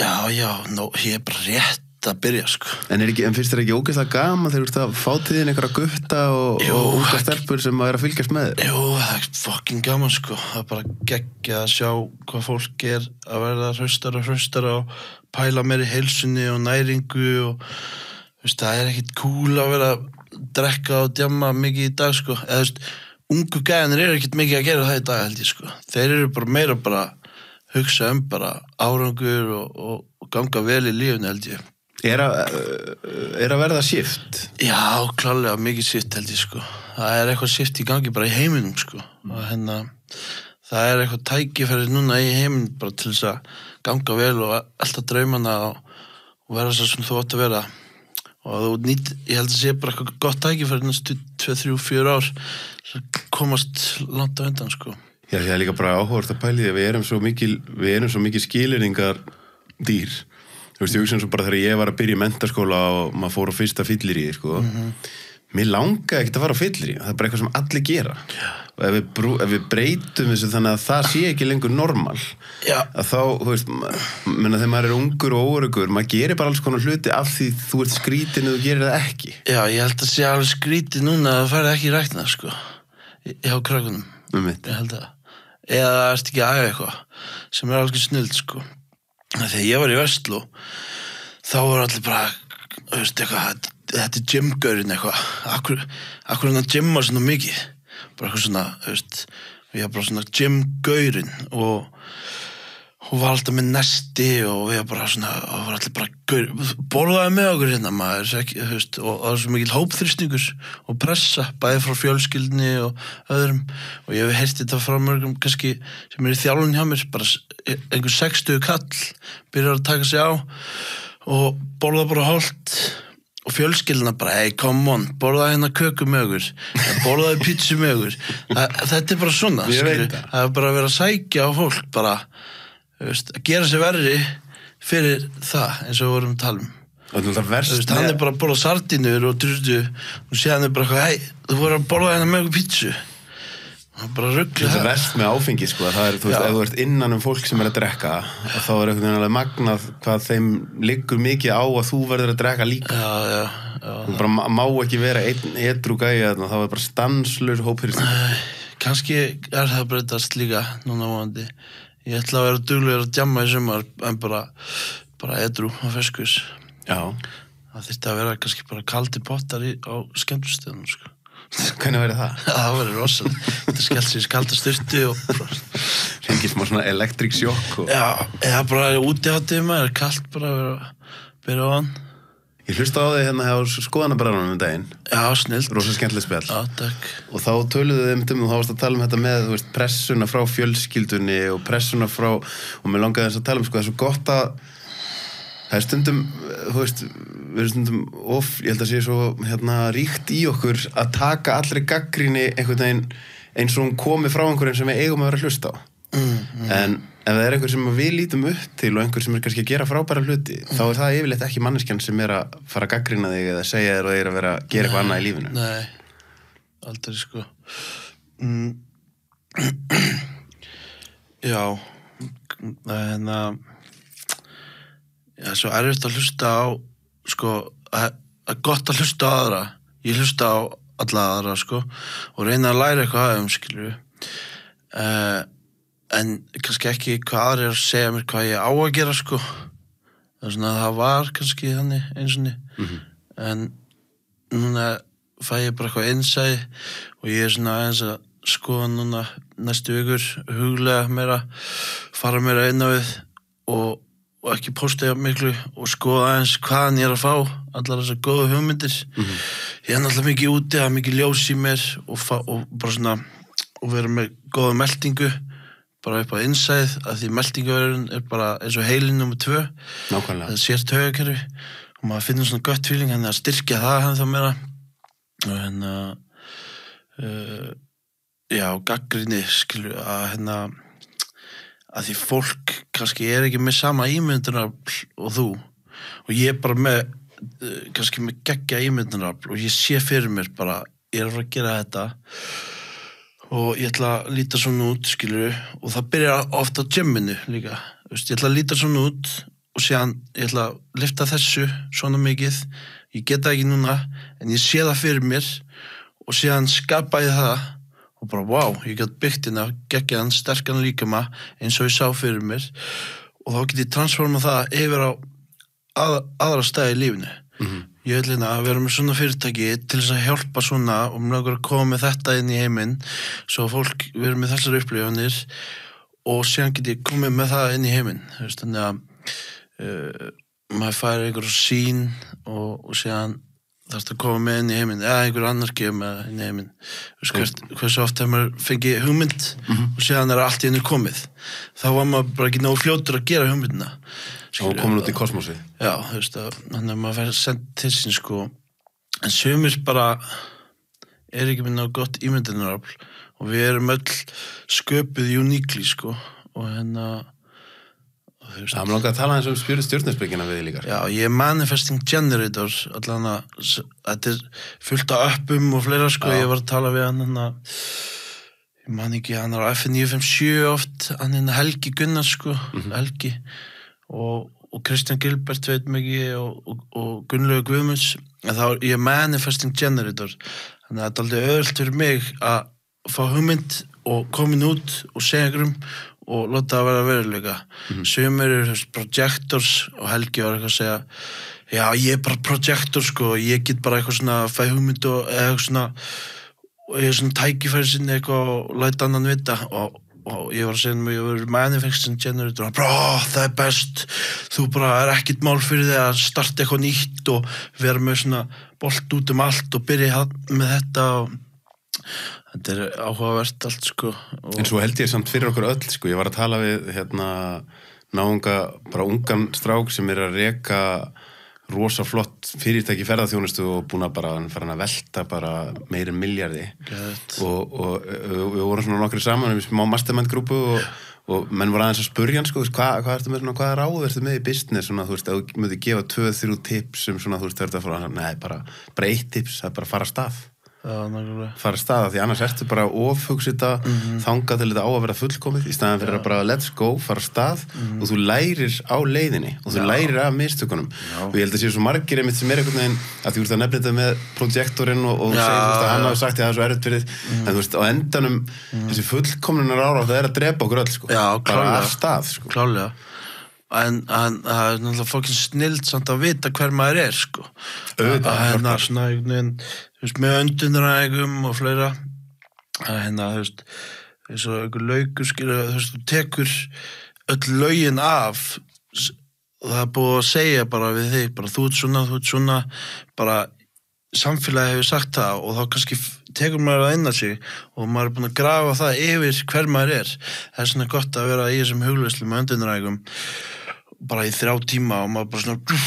að ég er bara rétt að byrja sko En finnst þér ekki ógeðslega gaman þegar þú ert að fá til þín einhverja gutta og unga stelpur sem að fylgjast með þér? Jú, það er fucking gaman sko það er bara geggjað að sjá hvað fólk er að verða hraustara og pæla meir í heilsunni og næringu og veist, það er ekkit cool að vera að drekka og djamma mikið í dag sko eða þú veist, ungu gæðanir eru ekkit mikið að gera það í dag held ég sko þeir eru bara meira bara hugsa bara árangur og ganga vel í lífinu held ég Er að verða shift? Já, klárlega mikið shift held ég sko. Það er eitthvað shift í gangi bara í heiminum sko. Og það er eitthvað tækifæri núna í heiminum bara til þess að ganga vel og alltaf draumana og vera svo sem þú átt að vera. Og ég held að sé bara eitthvað gott tækifæri næstu 2, 3, 4 ár að komast langt á undan sko. Já, það er líka bara áhugavert að pæli því að við erum svo mikil skilyrðingar dýr. Þú veist, ég hugsa eins og bara þegar ég var að byrja í menntaskóla og maður fór á fyrsta fylliríi, sko. Mér langaði ekkert að fara á fylliríi, það er bara eitthvað sem allir gera. Og ef við breytum þessu þannig að það sé ekki lengur normal, að þá, þú veist, þegar maður er ungur og óöruggur, maður gerir bara alls konar hluti af því þú ert skrítinn og þú gerir það ekki. Já, ég held að sé alveg skrítið núna að það færi ekki í rækna, sko, hjá krökkunum. Ég held að. Eða það erst ekki að eitthvað sem alveg snild, sko. Þegar ég var í Vestló þá voru allir bara eitthvað, þetta gymgaurinn eitthvað, akkur hann að gymma svona mikið, bara eitthvað svona, ég var bara svona gymgaurinn og hún var alltaf með nesti og við bara svona, og var allir bara borðaði með okkur hérna maður, og það var svo mikil hópþrýstingur og pressa, bæði frá fjölskyldni og öðrum, og ég hef heyrt þetta frá mörgum kannski sem í þjálfun hjá mér, bara einhver 60 kall byrjar að taka sig á og borða bara hálft og fjölskyldina bara, hey, come on, borðaði hérna köku með okkur, borðaði pítsu með okkur, þetta bara svona, það bara að vera að sækja á fólk bara, að gera sér verri fyrir það, eins og við vorum að tala hann bara að borða sardínur og drudu og séðan bara, hey, þú voru að borða hérna með okkur pítsu bara ruggla það verst með áfengi, sko, það ef þú ert innan fólk sem að drekka þá einhvern veginn alveg magnað hvað þeim liggur mikið á að þú verður að drekka líka þú bara má ekki vera einn edrú gæja þá bara stanslaus hópþrýstingur kannski það breytast líka núna vonandi. Ég ætla að vera duglegur að djamma í sumar en bara edrú á feskus. Já. Það þyrfti að vera kannski bara kaldi pottar á skemmtustöðunum, sko. Hvernig verður það? Það verður rosalega. Þetta skellt sér í kalda sturtu og hringir smá svona electric shock og... Já, eða bara útiháttið maður, kallt bara að byrja á hann. Ég hlusta á þig hérna hjá skoðanabræðunum daginn. Já, snillt. Rosa skemmtileg spjall. Já, takk. Og þá töluðu þið og þá varst að tala þetta með, þú veist, pressuna frá fjölskyldunni og pressuna frá, og mér langaði þess að tala sko, það er svo gott að, það er stundum, þú veist, við erum stundum ég held að sé svo, ríkt í okkur að taka allri gagnrýni einhvern veginn eins og hún komi frá einhverjum sem við eigum að vera að hlusta á. En ef það er einhver sem við lítum upp til og einhver sem er kannski að gera frábæra hluti þá er það yfirleitt ekki manneskjan sem er að fara að gagnrýna þig eða segja þér og þeir að vera að gera eitthvað annað í lífinu. Nei, aldrei sko. Já, en svo erfitt að hlusta á sko, að gott að hlusta á aðra. Ég hlusta á alla aðra sko og reyna að læra eitthvað aðeins, skilur en kannski ekki hvað aðrir að segja mér hvað ég á að gera sko það er svona að það var kannski þannig einsunni en núna fæ ég bara eitthvað innsæði og ég er svona aðeins að skoða núna næstu vikur huglega meira fara meira inn á við og ekki posta miklu og skoða aðeins hvaðan ég er að fá allar þessar góðu hugmyndir ég er náttúrulega mikið úti, það er mikið ljós í mér og bara svona og vera með góða meldingu bara upp á innsæð að því meldingaverðin er bara eins og heilin nummer 2 Nákvæmlega. Það sér taugakerfi og maður finnur svona gött feeling að styrkja það hann þá meira og já, gagnrýni skilur að að því fólk kannski er ekki með sama ímyndunarafl og þú og ég er bara með kannski með geggja ímyndunarafl og ég sé fyrir mér bara ég er að fara að gera þetta og ég ætla að líta svona út, skilur og það byrjar ofta á gymminu líka ég ætla að líta svona út og síðan ég ætla að lyfta þessu svona mikið, ég get það ekki núna en ég sé það fyrir mér og síðan skapa ég það og bara, wow, ég get byggt hérna geggjaðan, sterkan líkama eins og ég sá fyrir mér og þá get ég transforma það yfir á aðra stæði í lífinu ég vil að vera með svona fyrirtæki til þess að hjálpa svona og mér langar að koma með þetta inn í heiminn svo fólk verður með þessar upplifanir og síðan get ég komið með það inn í heiminn þannig að maður fær einhver sýn og síðan þarfst að koma með inn í heiminn eða einhver annar gefa með inn í heiminn hversu oft hefur maður fengið hugmynd og síðan er allt í henni komið þá var maður bara ekki nógu fljótur að gera hugmyndina og komin út í kosmosi já, þannig að maður fær sendt til sín sko en sumir bara er ekki með nógu gott ímyndunarafl og við erum öll sköpuð uníkli sko og það er langar að tala eins stjörnuspekina við líka já, ég er manifesting generator allan að þetta er fullt af appum og fleira sko ég var að tala við hann ég man ekki, hann er á F957 oft hann Helgi Gunnars sko Helgi og Kristján Gilbert veit mikið og Gunnlaugur Guðmunds en þá ég er manifesting generator þannig að þetta er aldrei öðvöld fyrir mig að fá hugmynd og komin út og segja einhverjum og láta það vera veruleika sumir eru projectors og Helgi var eitthvað að segja Já, ég bara projektor sko, ég get bara eitthvað svona fæ hugmynd og eitthvað svona og ég svona tækifæri sinni eitthvað og læta annan vita og ég var að segja ég var manifesting generator og bara, það best þú bara ekkert mál fyrir þig að starta eitthvað nýtt og vera með svona bolt út allt og byrja með þetta og þetta áhugavert allt sko En svo held ég samt fyrir okkur öll sko, ég var að tala við náunga, bara ungan strák sem að reka rosa flott fyrirtæki ferðaþjónustu og búin að bara fara að velta bara meira milljarði og við vorum svona nokkri saman við smá mastermind-grúpu og menn voru aðeins að spurja hann sko, hvað ertu með svona, hvaða ráð ertu með í business svona, þú veist, að þú myndi gefa 2-3 tips svona, þú veist, þetta frá, nei, bara 1 tips, það er bara að fara af stað fara af stað, því annars ertu bara ofhugsa þetta, þangað til þetta á að vera fullkomið, í staðan fyrir að bara let's go fara af stað og þú lærir á leiðinni og þú lærir af mistökunum og ég held að séu svo margir einmitt sem einhvern veginn að þú ert að nefna þetta með projektorinn og segir, þú veist, að hann hafi sagt að það er svo erfitt fyrir en þú veist, á endanum þessi fullkomnunar ára, það er að drepa okkur öll sko, bara af stað sko. Klálega en það er náttúrulega fólkin snild samt að vita hver maður sko svona einhvern veginn þú veist, með öndunræðingum og fleira þú veist eins og einhver laukur skilur, þú veist, þú tekur öll lögin af og það er búið að segja bara við þig, bara þú ert svona bara samfélagi hefur sagt það og þá kannski tekur maður að inna sig og maður er búin að grafa það yfir hver maður það er svona gott að vera í þessum hugleiðslu með öndunræðingum bara í 3 tíma og maður bara svona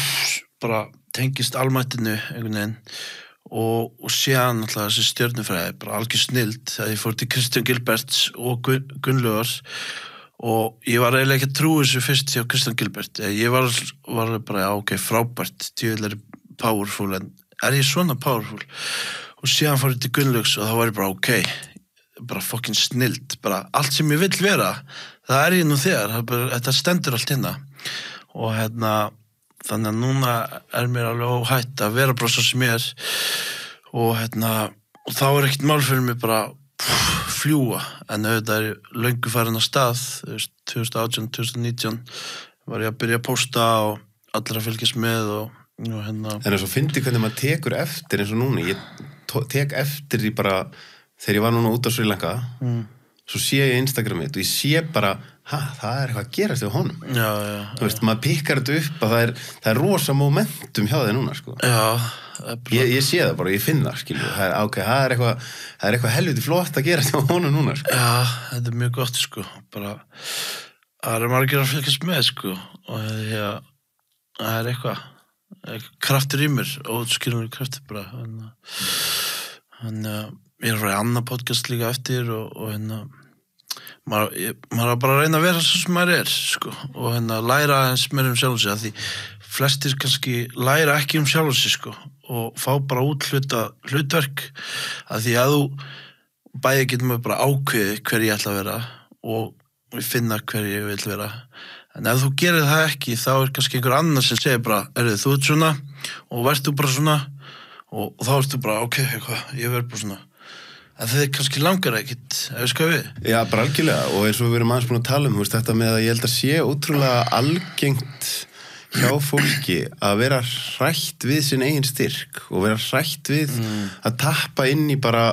bara tengist almættinu einhvern veginn og síðan alltaf þessi stjörnufræði bara algjör snild þegar ég fór til Kristján Gilberts og Gunnlaugar og ég var eiginlega ekki að trúa þessu fyrst hjá Kristján Gilbert ég var bara, já ok, frábært tjóðlega powerful en er ég svona powerful og síðan fór ég til Gunnlaugs og þá var ég bara ok bara fucking snild, bara allt sem ég vill vera það er ég nú þegar, þetta stendur allt hérna og þannig að núna er mér alveg óhætt að vera bara svo sem ég er og og þá er ekkert mál fyrir mig bara fljúa en auðvitað er ég löngu farin á stað 2018, 2019 var ég að byrja að posta og allir að fylgjast með og En þess að fyndi hvernig maður tekur eftir eins og núna, ég tek eftir því bara þegar ég var núna út á Sri Lanka svo sé ég Instagramið og ég sé bara það er eitthvað að gerast við honum þú veist, maður pikkar þetta upp að það er rosa momentum hjá þig núna sko. ég sé það bara, ég finn það skilju, það er eitthvað helviti flott að gerast hjá honum núna sko. Já, þetta er mjög gott sko bara, það er margir að fylgjast með sko og það er eitthvað kraftur í mér og skilur kraftur bara ég er að fara í annað podcast líka eftir og maður er bara að reyna að vera svo sem maður er sko, og læra eins meira sjálf sig að því flestir kannski læra ekki sjálf sig sko, og fá bara út hlutverk að því að þú bæði getur maður bara ákveði hver ég ætla að vera og finna hver ég vil vera en ef þú gerir það ekki þá er kannski einhver annar sem segir bara þú ert svona og verður þú bara svona og þá ertu bara ok, ég verður bara svona en þið kannski langar ekkit, við? Já, bara algjörlega og eins og við erum aðeins búin að tala veist, þetta með að ég held að sé ótrúlega algengt hjá fólki að vera hrætt við sinn eigin styrk og vera hrætt við að tappa inn í bara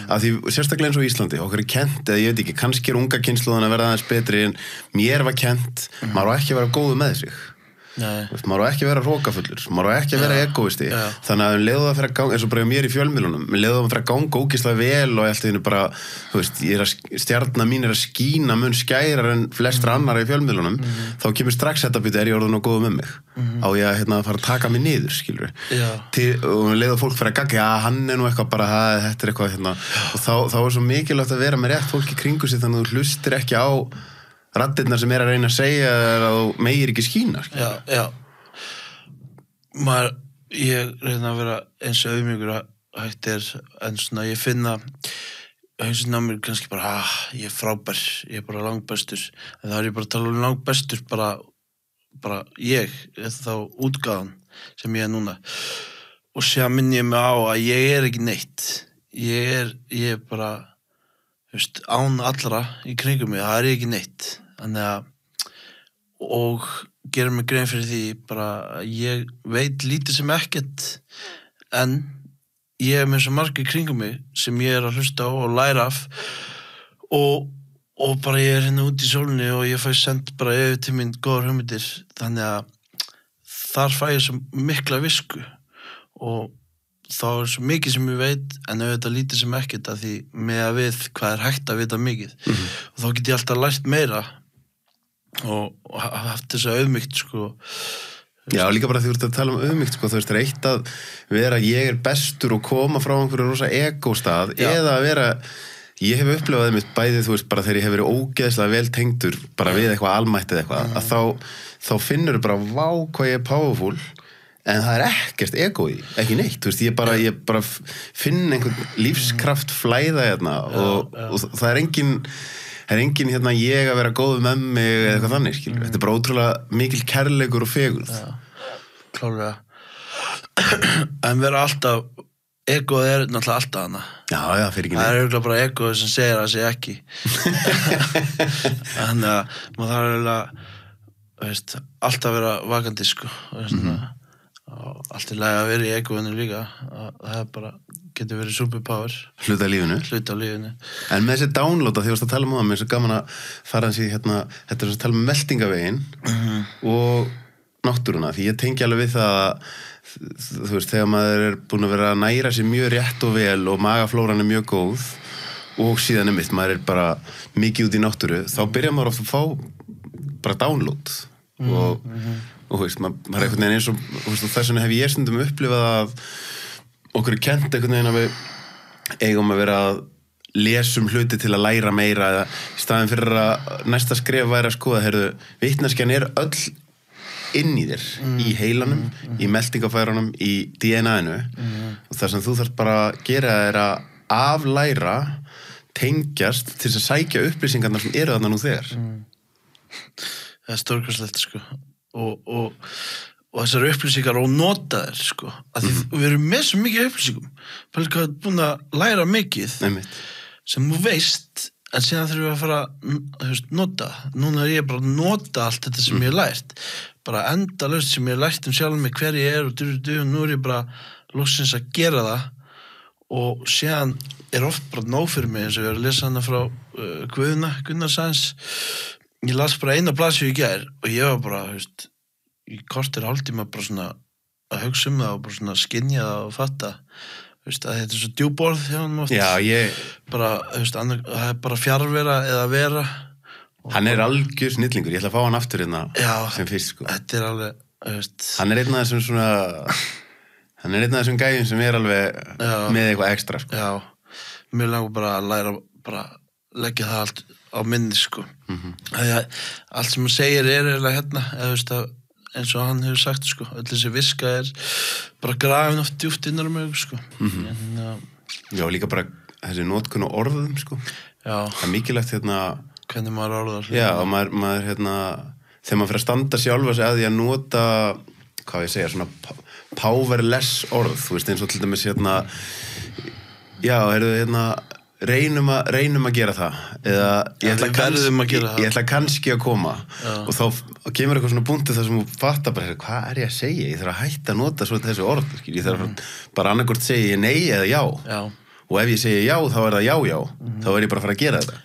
að því sérstaklega eins og Íslandi, okkur er kennt eða ég veit ekki, kannski er unga kynslóðan að verða aðeins betri en mér var kennt, maður á ekki að vera góðu með sig maður á ekki að vera hrókafullur maður á ekki að vera egoisti þannig að leiðu það að fyrir að ganga eins og bara mér í fjölmiðlunum leiðu það að fyrir að ganga ógeðslega vel og allt í hennu bara þú veist, stjarna mín er að skína mun skærar en flestra annara í fjölmiðlunum þá kemur strax þetta byrja er ég orðin og góð með mig á ég að fara að taka mig niður skilur og leiðu fólk fyrir að gagga hann er nú eitthvað bara þetta er eitthvað og þá er svo mikilvægt að vera með rétt fólk í kringu sig þannig að þú hlustir ekki á raddirnar sem er að reyna að segja að þú megir ekki skína Já ég reyna að vera eins og auðmjúkur að hægt en svona ég finna hausin á mér kannski bara ég er frábær, ég er bara langbestur en þá er ég bara að tala langbestur bara ég þá útgáðan sem ég er núna og sér minn ég mig á að ég er ekki neitt ég er bara án allra í kringum mig, það er ekki neitt þannig að og gera mig grein fyrir því bara ég veit lítið sem ekkert en ég með svo margir kringum mig sem ég að hlusta á og læra af og bara ég hérna út í sólinni og ég fæ send bara yfir til mín góðar hugmyndir þannig að þar fæ ég svo mikla visku og þá svo mikið sem ég veit en auðvitað lítið sem ekkert að því með að við hvað hægt að vita mikið og þá get ég alltaf lært meira og haft þess að auðmygt sko. Já, líka bara því þú ert að tala auðmygt sko, þú veist, eitt að vera ég bestur og koma frá einhverju rosa egóstað eða að vera ég hef upplifað mitt bæði, þú veist, bara þegar ég hef verið ógeðslega vel tengdur bara við eitthvað almættið eitthvað að þá finnur þú bara vá hvað ég powerful en það ekkert ego í, ekki neitt, þú veist, ég bara finn einhvern lífskraft flæða hérna og það er engin hérna ég að vera góð með mig eða eitthvað þannig, skilur. Þetta bara ótrúlega mikil kærleikur og fegurð. Já, klárlega. En vera alltaf, egoð náttúrulega alltaf hana. Já, fyrir ekki neitt. Það örugglega bara egoð sem segir að segja ekki. Þannig að maður þarf eiginlega, veist, alltaf vera vakandi, sko. Og allt í lagi að vera í egoðinu líka. Það er bara getur verið superpower. Hluta af lífinu. En með þessi downloada, því þú varst að tala um það, mér er svo gaman að fara hans í hérna, þetta er að tala um meltingaveginn og náttúruna, því ég tengi alveg við það að, þú veist, þegar maður er búin að vera að næra sér mjög rétt og vel og magaflóran er mjög góð og síðan einmitt, maður er bara mikið út í náttúru, þá byrjar maður oft að fá bara download og þú veist, maður er einhvern veginn eins og, þú veist, þess vegna hef ég stundum upplifað að okkur er kennt einhvern veginn að við eigum að vera að lesum hluti til að læra meira eða í staðinn fyrir að næsta skref væri að skoða, heyrðu, vitneskjan er öll inn í þér, í heilanum, í meltingafærunum, í DNA-inu og það sem þú þarft bara að gera er að aflæra, tengjast til að sækja upplýsingarnar sem eru þarna nú þegar. Það er stórkostlegt, sko. Og þessar upplýsingar og nota þær, sko. Að því við erum með svo mikið upplýsingum. Pæli hvað er búin að læra mikið sem þú veist, en síðan þurfum við að fara að nota. Núna er ég bara að nota allt þetta sem ég hef lært. Bara endalaust sem ég hef lært sjálf mig hver ég er og nú er ég bara loksins að gera það og síðan er oft bara nóg fyrir mig eins og ég var að lesa hana frá Gunnar Sæns. Ég las bara eina blaðsíðu í gær og ég var bara, í korter hálftíma bara svona að hugsa það og bara svona skynja það og fatta að þetta er svo djúborð hjá hann oft. Já, bara, það er bara fjarvera eða vera. Hann er algjör snillingur, ég ætla að fá hann aftur hérna sem fyrst, sko. Þetta er alveg, hann er einn af þessum svona, hann er einn af þessum gæjum sem er alveg með eitthvað ekstra, sko. Já, mjög langur bara að læra, bara leggja það allt á minni, sko. Allt sem hann segir er eiginlega hérna, eða eins og hann hefur sagt, sko, öll þessi viska er bara grafin oft djúpt innar mig, sko. Já, líka bara þessi notkun og orðum, sko. Já. Það er mikilvægt hérna hvernig maður orðar. Já, og maður hérna, þegar maður fyrir að standa sjálfa sig að því að nota, hvað ég segja, svona powerless orð, þú veist, eins og til dæmis hérna, já, hérna, reynum að gera það, eða ég ætla kannski að koma og þá kemur eitthvað svona punktu þar sem þú fattar bara, hvað er ég að segja? Ég þarf að hætta að nota svo þessu orð, ég þarf bara annarkvort segja nei eða já, og ef ég segja já, þá er það já, þá er ég bara að fara að gera þetta.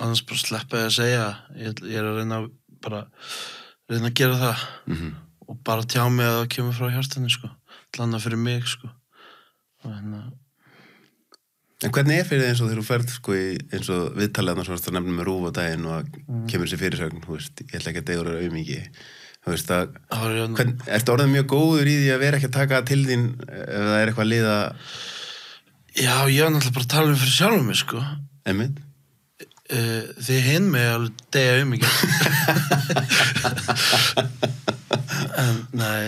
Annars bara sleppa ég að segja, ég er að reyna að gera það og bara tjá mig að það kemur frá hjartanu, sko, landa fyrir mig, sko. En hvernig er fyrir þið eins og þegar þú ferð, sko, eins og viðtalið sem það nefnir með Rúf á daginn og kemur sér fyrirsögn, þú veist, ég ætla ekki að degur auðmikið, þú veist ertu orðið mjög góður í því að vera ekki að taka til þín ef það er eitthvað liða? Já, ég var náttúrulega bara að tala fyrir sjálfum mig, sko. Einmitt? Þið hinn mig alveg degja auðmikið. En, nei,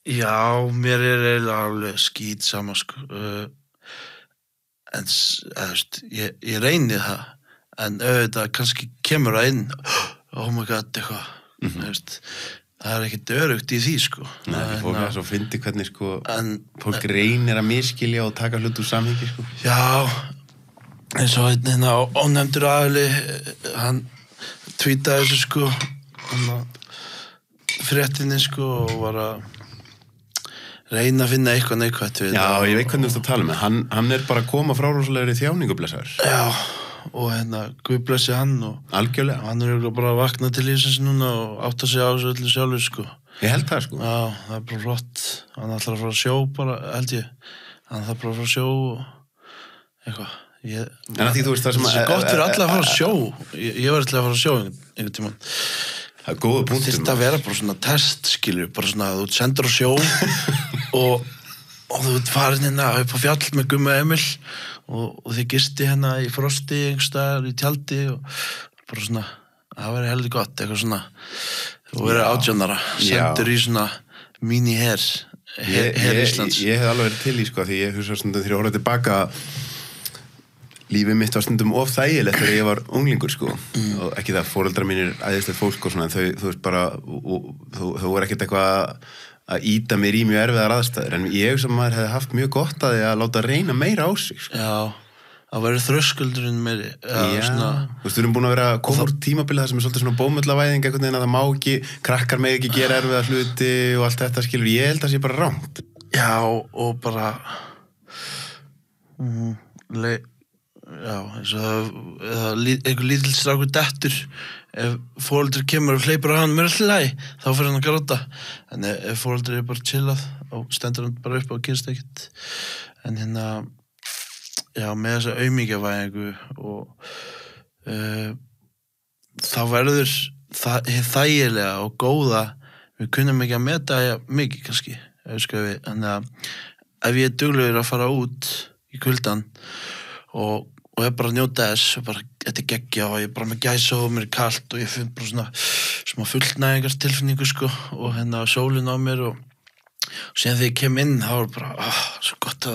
já, mér er eiginlega alveg skít sama, sko. En, ég reyni það, en auðvitað kannski kemur það inn, oh my god, eitthvað, það er ekkert örugt í því, sko. Nei, fólk er svo fyndi hvernig, sko, fólk reynir að miskilja og taka hlut úr samhengi, sko. Já, eins og hérna ónefndur aðili, hann tweetaði þessu sko fréttinni sko og var að reyna að finna eitthvað neikvætt við Já, ég veit hvernig þú ert að tala með hann bara að koma frá rosalegri þjáningu blessaður Já, og Guð blessi hann og algjörlega hann örugglega bara að vakna til lífsins núna og átta sig á þessu öllu sjálfur sko Ég held það sko Já, það bara flott hann ætlar að fara að sjó bara, held ég hann þarf bara að fara að sjó og eitthvað En að því þú veist það sem Það gott fyrir alla að fara að sjó Ég var alltaf að fara að sjó einhvern tímann Það er góða punktur Það þyrfti að vera bara svona test, skilur bara svona að þú sendur á sjó og þú ert farin upp á fjall með Gumma Emil og þið gisti í frosti einhverstaðar í tjaldi og bara svona, það væri heldur gott eitthvað svona, þú verður 18 ára sendur í svona mini-her Íslands Ég hef alveg verið til í sko því ég hugsa stundum þegar ég horfði tilbaka lífið mitt var stundum of þægilegt þegar ég var unglingur sko og ekki það foreldrar mínir æðislegt fólk og svona en þau veist bara þau voru ekkert eitthvað að íta mér í mjög erfiðar aðstæður en ég sem maður hefði haft mjög gott að láta reyna meira á sig sko. Já, það væri þröskuldurinn meiri svona... Þú veist, við erum búin að vera að koma úr tímabilið það sem er svolítið svona bómöllavæðing einhvern veginn að það má ekki, krakkar með ekki gera erfiða hluti og allt þetta skilur, ég held að það sé bara rangt Já, og bara Já, eins og einhver lítill strákur dettur ef foreldri kemur og hleypur á hann með alltaf lagi, þá fyrir hann að gráta en ef foreldri er bara chillað og stendur hann bara upp og gerist ekkert en já, með þessa aumingjavæðingu og þá verður þægilega og góða við kunnum ekki að meta mikið kannski þannig að ef ég er duglegur að fara út í kuldan og ég bara njóta þess og bara, þetta er geggja og ég bara með gæsa og mér er kalt og ég finn bara svona fullnægingar tilfinningu sko og sólin á mér og síðan þegar ég kem inn þá er bara svo gott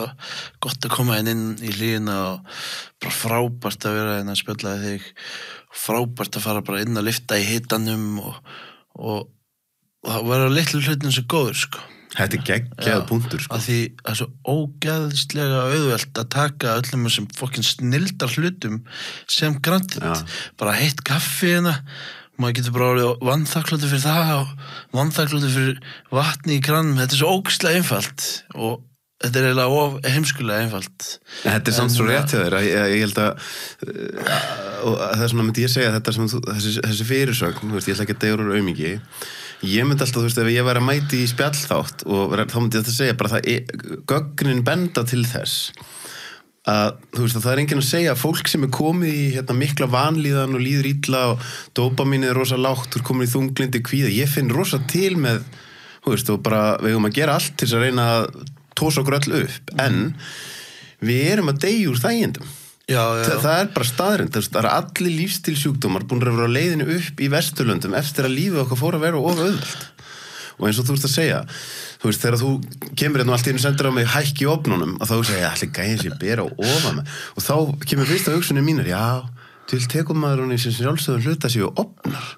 að koma inn í hlýjuna og bara frábært að vera að spjalla við þig frábært að fara bara inn að lyfta í hitanum og það vera litlu hlutin sem góður sko Þetta er geggjað punktur sko. Að því það er svo ógeðslega auðvelt að taka öllum þessum fokkin snildar hlutum sem granted bara heitt kaffi maður getur bara orðið vanþakkláttur fyrir það og vanþakkláttur fyrir vatni í kranum þetta er svo ógeðslega einfalt og þetta er eiginlega heimskulega einfalt Þetta er samt svo rétt hjá þér ég held að og það er svona myndi ég segja þetta sem þessi fyrirsögn ég ætla ekki að deyra úr aumingi ég myndi alltaf, þú veist, ef ég væri að mæti í spjallþátt og þá myndi ég þetta segja bara gögnin benda til þess að, þú veist, að það er enginn að segja að fólk sem er komið í mikla vanlíðan og líður illa og dópamínið er rosa lágt, þú er komin í þunglindi kvíða, ég finn rosa til með, þú veist, og bara við höfum að gera allt til þess að reyna að tósa okkur öll upp, en við erum að deyja úr þægindum. Já. Það er bara staðrind, það er allir lífstílsjúkdómar búin að vera á leiðinu upp í Vesturlöndum eftir að lífið okkar fór að vera of auðvelt og eins og þú veist að segja þú veist, þegar þú kemur allt í einu sendur á mig hækki í ofnunum og þá segja allir gæðin sér bera og ofa mig og þá kemur fyrst að hugsunni mínar til tekum maður hún í sem sjálfsögum hluta sig og ofnar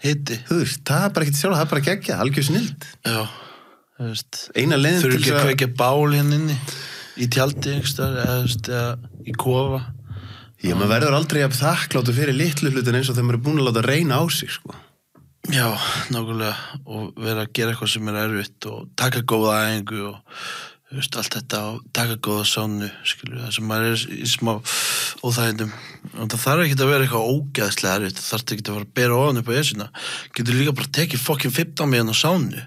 hitti, þú veist, það er bara ekkert sjálf, það er bara geggja algjör snild þú veist, eina leiðin þurfi ekki að kveikja bál inni í tjaldi eða í kofa maður verður aldrei að þakkláttur fyrir litlu hlutin eins og þegar maður er búin að láta reyna á sig sko. Já, nákvæmlega og vera að gera eitthvað sem er erfitt og taka góða æfingu og þú veist, allt þetta og taka góða sánu skilur, það sem maður er í smá óþægindum og það þarf ekki að vera eitthvað ógeðslega erfitt, það þarf ekki að fara að bera ofan upp á esuna, getur líka bara tekið fokkin 15 miðan á sánu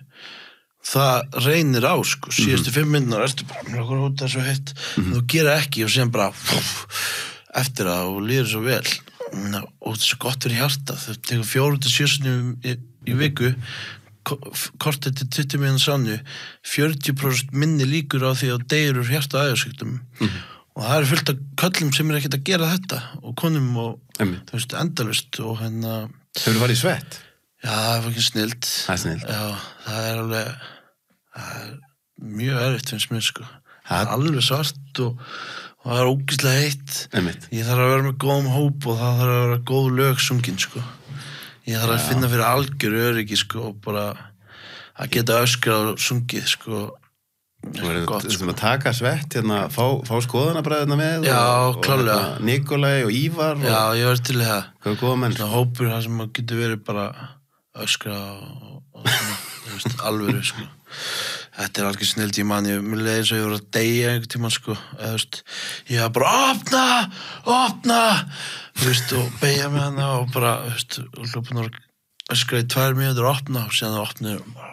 það reynir á sko, síðustu 5 minnar ertu bara með okkur út þessu heitt þú gera ekki og síðan bara eftir það og líður svo vel og þetta er svo gott fyrir hjarta það tekur 4-7 í viku kortið til 20 miðan sánu 40% minni líkur á því að deyr úr hjarta æðarsjúkdómum og það er fullt af köllum sem er ekkert að gera þetta og konum og þú veist endalaust og Hefur þú farið í svett? Já, það er ekki snild Það er snild Já, það er alveg mjög erfitt finnst mér sko það er alveg svart og það er ógeðslega heitt ég þarf að vera með góðum hóp og það þarf að vera góð lög sungin sko ég þarf að finna fyrir algjör öryggi sko og bara að geta öskrað og sungið sko Þú verður að taka svett hérna, fá skoðanabræðina með já, klárlega Nikolai og Ívar já, ég verður til í það hvað er góða menn svona hópur það sem getur verið bara öskra og svona, alvöru sko. Þetta er alveg snillt í manni mér leiði svo ég voru að deyja einhvern tímann sko. Ég var bara opna og beigja með hana og bara og hljópun og öskra í 2 mínútur og opna og síðan opna og bara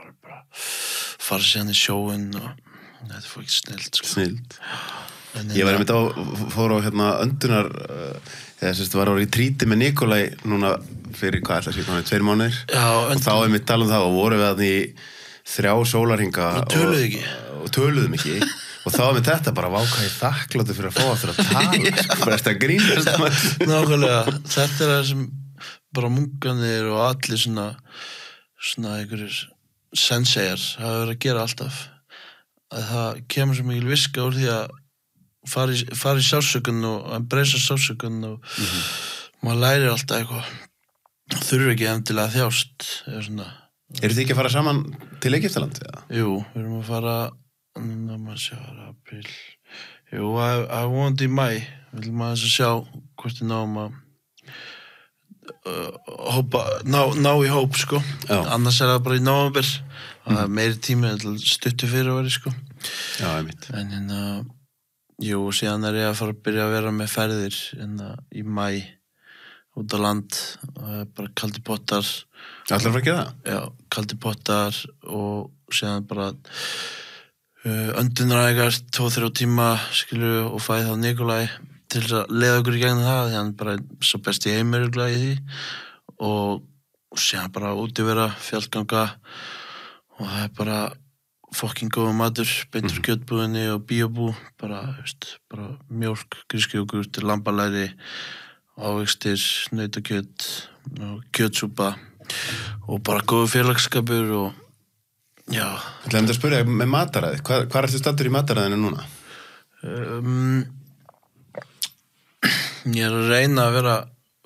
fara síðan í sjóin og þetta fór ekki snillt sko. Snillt ég var einmitt fór á öndunar eða var á retreati með Nikolai núna fyrir hvað ætla að sé 2 mánuðir og þá einmitt talum það og voru við að í 3 sólarhinga og töluðum ekki og þá með þetta bara vákaði þakkláttur fyrir að fá aftur að tala bara eftir að grínast nákvæmlega, þetta er það sem bara munkanir og allir svona einhverjir senseiar hafa verið að gera alltaf að það kemur svo mikil viska úr því að fara í sásökun og að breysa sásökun og maður lærir alltaf eitthvað þurfi ekki endilega að þjást Eru þið ekki að fara saman til Egyptaland? Jú, við erum að fara maður sjá, apríl jú, að vonandi í maí við viljum að sjá hvort við náum að ná í hóp sko. Annars er það bara í nóvember það er meiri tími stuttu fyrir að vera sko. Já, einmitt en jú, síðan er ég að fara að byrja að vera með ferðir í maí út á land bara kaldi pottar Ætlar að fara að gera það? Já, kaldi pottar og síðan bara öndunræðingar 2-3 tíma skilur og fæði þá Nikolai til að leiða okkur í gegnum það því hann bara svo best í heim í því og síðan bara útivera, fjallganga og það er bara fucking góða matur, beintur kjötbúðinni og bíóbú, bara mjólk, gríski jógurt, lambalæri ávextir, nautakjöt og kjötsúpa og bara góður félagsskapur og já. Ég ætlaði að spyrja með mataræði, hvað ertu staddur í mataræðinu núna? Ég er að reyna að vera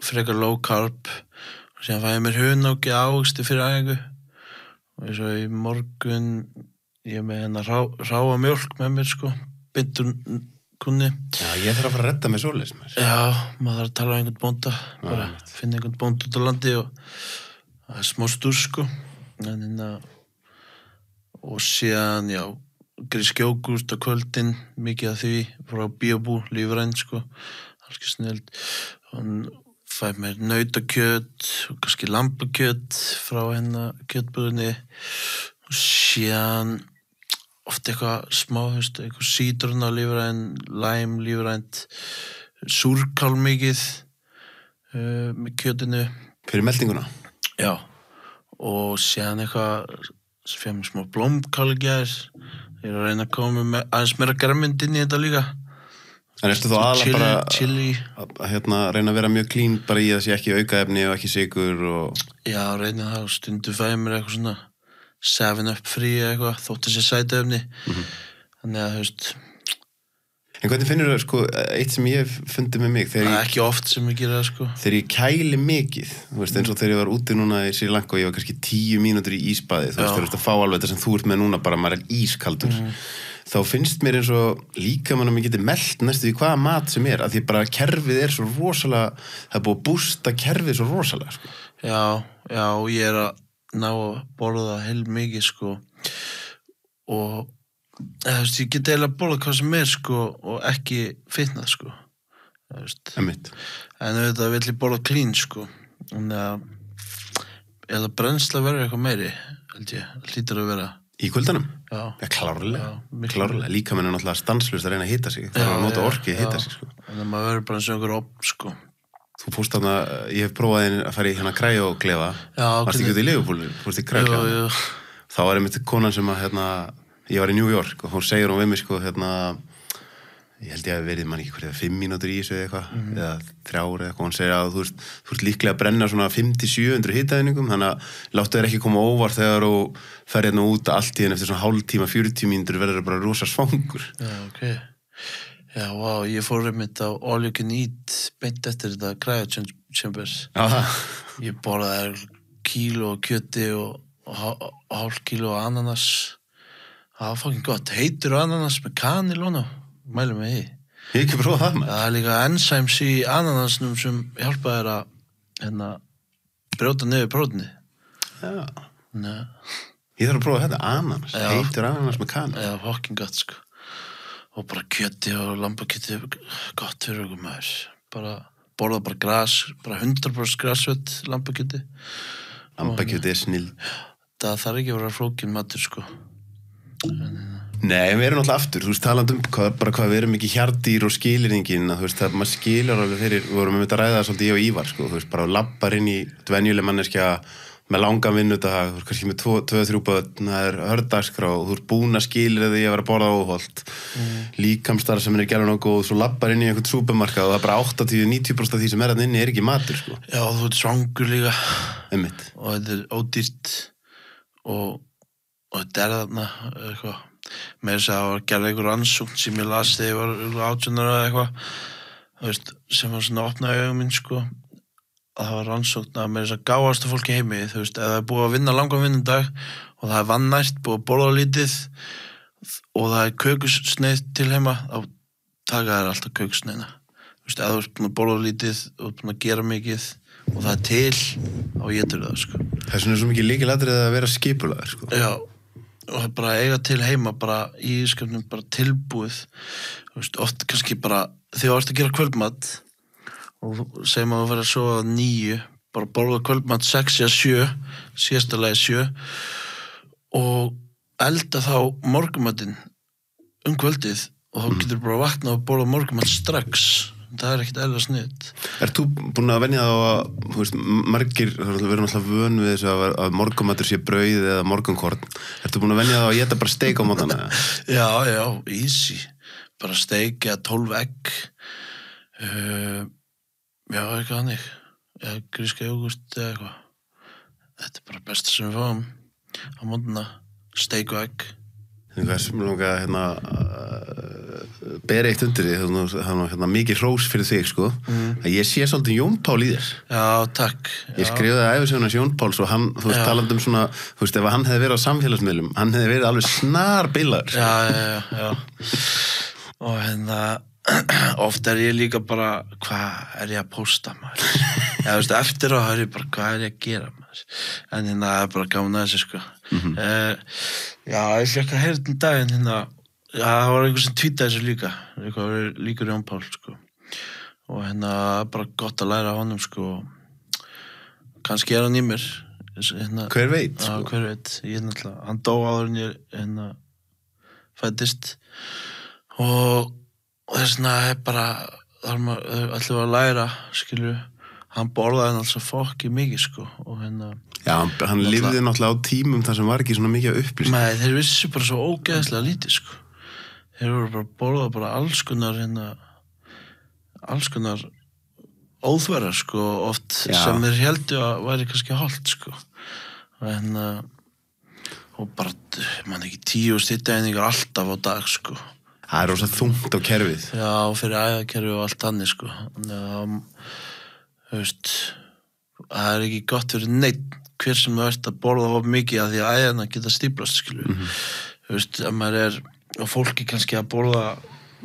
frekar low carb og síðan fæ ég mér hunangi ávexti fyrir æfingu og eins og í morgun ég er með ráa mjólk með mér sko, beintur kunni. Já, ég þarf að fara að redda með svoleiðis mér. Já, maður þarf að tala um einhvern bónda, bara finna einhvern bónd út á landi og það er smá stúr sko. Og síðan, já, grísk jógurt á kvöldin, mikið af því, frá bíóbú, lífræn sko, alls ekki snild. Og fæ mér nautakjöt og kannski lambakjöt frá kjötbúðinni og síðan oft eitthvað smá, eitthvað sítruna lífræn, læm lífrænt, súrkál mikið með kjötinu. Fyrir meldinguna? Já, og síðan eitthvað sem fyrir mig smá blómkál í gær. Ég er að reyna að koma með aðeins meira grænmeti inn í þetta líka. En ertu þá aðalega bara chili. Að reyna að vera mjög clean bara í að sé ekki aukaefni og ekki sykur og... Já, reyna það og stundu fæði mér eitthvað svona 7-Up frí eitthvað, þótt þessi sætuefni. Þannig að, En hvernig finnur það, sko, eitt sem ég hef fundið með mig það er ekki oft sem ég gera það, sko. Þegar ég kæli mikið, eins og þegar ég var úti núna í Sri Lanka og ég var kannski 10 mínútur í ísbaði, þegar þú ert að fá alveg þetta sem þú ert með núna, bara maður er ískaldur. Þá finnst mér eins og líkamannum ég geti meldt næstu í hvaða mat sem af því bara kerfið er svo rosalega, það er búið að bústa kerfið svo rosalega, sko. Já, ég er að ná að borða heilmikið, sko, og ég get eiginlega borða hvað sem sko, og ekki fitnað, sko. Einmitt. En auðvitað vill ég borða clean, sko. Þannig að eða brennsla verður eitthvað meiri, held ég, hlýtur að vera. Í kuldanum? Já. Klárlega. Líkaminn er náttúrulega stanslaust að reyna að hita sig. Það er að nota orkið að hita sig, sko. Þannig að maður verður bara eins og einhver opn, sko. Þú fórst þarna, ég hef prófað að fara í kræjóklefa. Já. Varst ekki út í Liverpool, fórst í kræjóklefa. Jú. Þá var einmitt konan sem að, ég var í New York og hún segir við mig, sko, ég held ég að verið mann ekki 5 mínútur í þessu eða eitthvað, eða 3 eða eitthvað, hún segir að þú ert líklega að brenna svona 500-700 hitaeiningum, þannig að láttu þér ekki koma óvart þegar þú fer út allt í henni eftir svona hálftíma, 40 mínútur verður bara rosa svangur. Já, ok. Já, vá, ég fór einmitt á All You Can Eat beint eftir þetta Cryo Chambers. Ég borðaði kíló kjöti og hálf kíló ananas Það var fucking gott. Heitur ananas með kanil mælum við því. Ég hef ekki prófað það með. Það er líka enzymes í ananasnum sem hjálpa þér að brjóta niður prótínið. Já. Nei. Ég þarf að prófa þetta, ananas. Heitur ananas með kanil. Já, fucking gott, sko. Og bara kjöti og lambakjöti gott fyrir okkur maður. Borða bara gras, bara 100% grasvett lambakjöti. Lambakjöti er snill. Það þarf ekki að vera flókin matur, sko. Nei, við erum náttúrulega aftur, þú veist, talandi hvað við erum ekki hjarðdýr og skilirningin, þú veist, það maður skilur alveg fyrir, við vorum að ræða það svolítið ég og Ívar, sko, þú veist, bara lappar inn í venjuleg manneskja með langan vinnudag, þú veist, kannski með 2-3 börn, það er hördagskrá, þú ert búin að skilja því að vera að borða óholt, líkamstarf sem er gerðan og góð, svo lappar inn í einhvern súpermarkað og það er bara 80-90% af því sem er að inni er ekki matur, sko. Já, þú ert svangur líka. Einmitt. Og þetta er ódýrt og þetta er þarna eitthvað. Með þess að það var gerð einhver rannsókn sem ég las þegar ég var 18 ára eða eitthvað, þú veist, sem var svona opnaði augum mín, sko. Það var rannsókn að með þess að gáðasta fólki heimi, þú veist, ef það er búið að vinna langan vinnundag og það er vannært, búið að borða lítið og það er kökusneið til heima, þá taka þær alltaf kökusneiðina. Þú veist, ef þú ert búin að borða lítið og búin að gera mikið og það er til, þá étur það, sko. Það er svona svo mikið lykilatriði að vera skipulaður, sko. Já, og bara eiga til heima, bara í ískapnum, bara tilbúið. Þú veist, oft kannski bara, þegar þú ert að gera kvöldmat og segjum að þú verður að sofa 9, bara borða kvöldmat 6 eða 7, síðasta lagi 7 og elda þá morgunmatinn kvöldið og þá getur bara vaknað og borða morgunmat strax. Það er ekkert eðlilega sniðugt. Ert þú búin að venja þá að, þú veist, margir, við erum alltaf vön við þessu að morgunmatur sé brauð eða morgunkorn. Ert þú búin að venja þá að éta bara steik á mótana? Já, easy. Bara steik eða 12 egg. Já, eitthvað hannig. Eða gríska jógurt eða eitthvað. Þetta er bara besta sem við fáum á mótana. Steik og egg. Hvað sem langa bera eitt undir því, það er mikið hrós fyrir þig, sko. Ég sé svolítið Jón Pál í þér. Já, takk. Ég skrifaði ævisöguna Jón Páls og hann, þú veist, talandi um svona, þú veist, ef hann hefði verið á samfélagsmiðlum, hann hefði verið alveg snarbilaður. Já. Og oft er ég líka bara, hvað er ég að pósta, maður? Já, þú veist, eftir á er ég bara, hvað er ég að gera, maður? En það er bara gaman að þessu, sko. Já, ég fekk að heyra um daginn, já, það var einhver sem tweetaði þessu líka, eitthvað líkur Jón Pál, sko. Og bara gott að læra á honum, sko. Kannski er hann í mér. Hver veit, sko? Já, hver veit. Ég náttúrulega, hann dó áður en ég fæddist. Og þess vegna er bara, þar maður ætlum að læra, skilju, hann borðaði hann alls að fokki mikið, sko, og Já, hann lifði náttúrulega á tímum þar sem var ekki svona mikið að upplýst. Nei, þeir vissu bara svo ógeðslega lítið, sko. Þeir voru bara borðað bara alls konar óþverra, sko, oft sem þeir heldu að væri kannski holdt, sko. Og bara, mann ekki 10 stýttaeiningar alltaf á dag, sko. Það er rosa þungt á kerfið. Já, fyrir æðakerfið og allt þannig, sko. Þú veist, það er ekki gott fyrir neitt hver sem þú ert að borða of mikið að því að æðana geta stíplast, skilju. Þú veist, að maður er, og fólki kannski að borða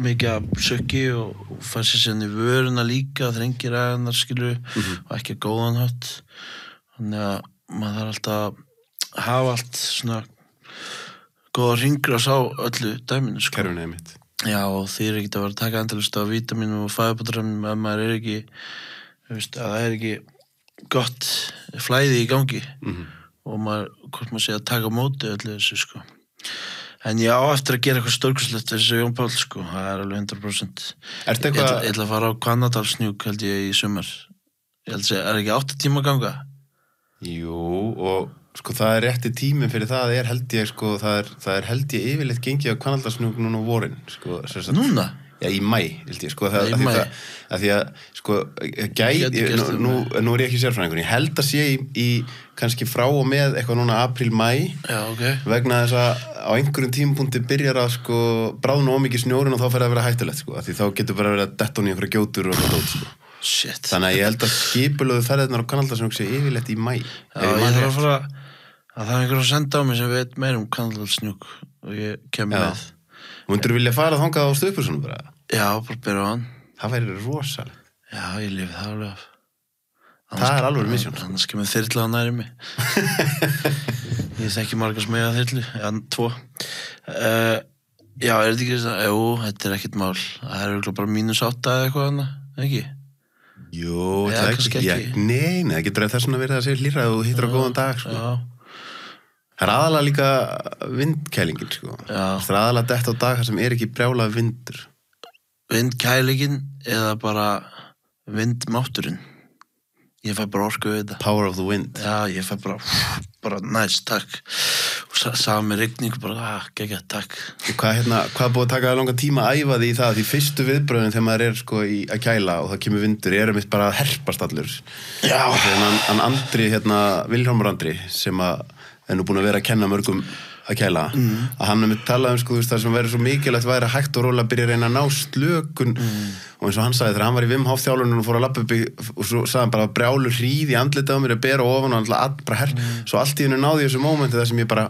mikið af sökki og fær sér sérna í vöruna líka, þrengir æðanar, skilju, og ekki að góðan hátt. Þannig að maður þarf alltaf að hafa allt svona góða hringrás á öllu dæminu, sko. Kerfinu er mitt. Já, og því er ekki að vera að taka endalist á vítamínum og fæðubótarefnum ef maður er ekki, þú veist, að það er ekki gott flæði í gangi og hvort maður sé að taka á móti öllu þessu, sko. En ég á eftir að gera eitthvað stórkostlegt þessu Jón Pál, sko, það er alveg 100%. Ég ætla að fara á Hvannadalshnjúk, held ég, í sumar. Ég held að segja, er ekki 8 tíma ganga? Jú, og sko það er rétti tíminn fyrir það held ég, sko, það er held ég yfirleitt gengið á Hvannadalshnjúk núna á vorin, sko. Núna? Já, í maí, held ég, sko, að því að, sko, nú er ég ekki sérfræðingur, ég held að sé í kannski frá og með eitthvað núna apríl-maí, vegna þess að á einhverjum tímapunkti byrjar að, sko, bráðna ómikið snjórinn og þá fer að vera hættulegt, sko, að því þá getur bara verið að detta hún í einhverja gjótur og það, sko. Shit. Þannig að ég held að skipulögðu ferðirnar á Hvannadalshnjúk sé yfirleitt í maí. Já, ég þarf að fara Það einhver að senda á mig sem veit meir Kaldadalshnjúk og ég kem með. Mundirðu vilja fara þangað á Stuðpursunum bara? Já, bara byrja á hann. Það væri rosalega. Já, ég lifi það alveg af. Það alveg misjón. Annars kemur þyrla á næri mig. Ég þekki margar smega þyrlu, 2. Já, þetta ekki það? Jú, þetta ekkert mál. Það örugglega bara -8 eða eitthvað annað, ekki? Jú, það ekki. Nei, það getur þess að verið að segja hlýra og hittir á góðan dag, sko. Já. Það aðalega líka vindkælingin, sko. Já. Það aðalega dett á dag sem ekki brjálað vindur. Vindkælingin eða bara vindmátturinn. Ég fæ bara orku við þetta. Power of the wind. Já, ég fæ bara næst, takk. Og sagði mér rigning, bara, geggjað, takk. Hvað búið að taka langan tíma að æfa því í það? Því fyrstu viðbröðin þegar maður sko að kæla og það kemur vindur, erum við bara að herpast allur. Já. Þegar hann Andri, Vilhjálmur Andri, sem er nú búin að vera að kenna mörgum að kæla, að hann með talað sko, það sem verður svo mikilvægt væri að hægt og rólega byrja að reyna að ná slökun og eins og hann sagði þegar hann var í Wim Hof þjálfunum og fór að labba upp og svo sagði hann bara brjálu hríð í andlitið á mér að bera ofan og alltaf bara svo allt í hennu náði þessu mómenti þar sem ég bara,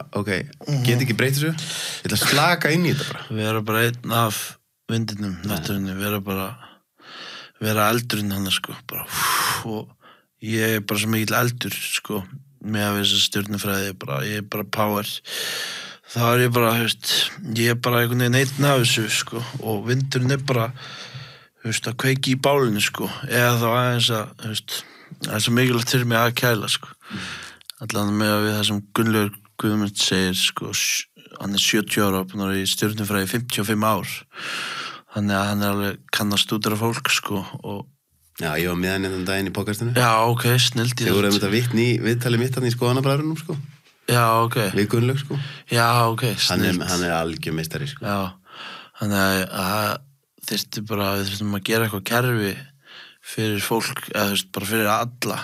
get ekki breytt þessu, ég ætla að slaka inn í þetta bara. Vera bara einn af vindinum, náttúrunni, vera eldurinn hann sko, bara, og ég bara svo mikill eldur sko, með að þessa stjörnufræði, ég bara power. Þá ég bara, ég bara einhvern veginn einn af þessu, sko, og vindurinn bara, að kveiki í bálinu, sko, eða þá aðeins að, það svo mikilvægt fyrir mig að kæla, sko. Allan með að við það sem Gunnlaugur Guðmund segir, sko, hann 70 ára, búinn að vera í stjörnufræði 55 ár. Þannig að hann alveg kannast stúdera fólk, sko, og Já, ég var með hann enn daginn í podcastinu. Já, snill. Þeir voru að vitni í viðtali mitt hann í skoðanabræðrunum, sko. Já, Við Gunnlaug, sko. Já, snill. Hann algjör meistari, sko. Já, þannig að við þurftum að gera eitthvað kerfi fyrir fólk, eða bara fyrir alla.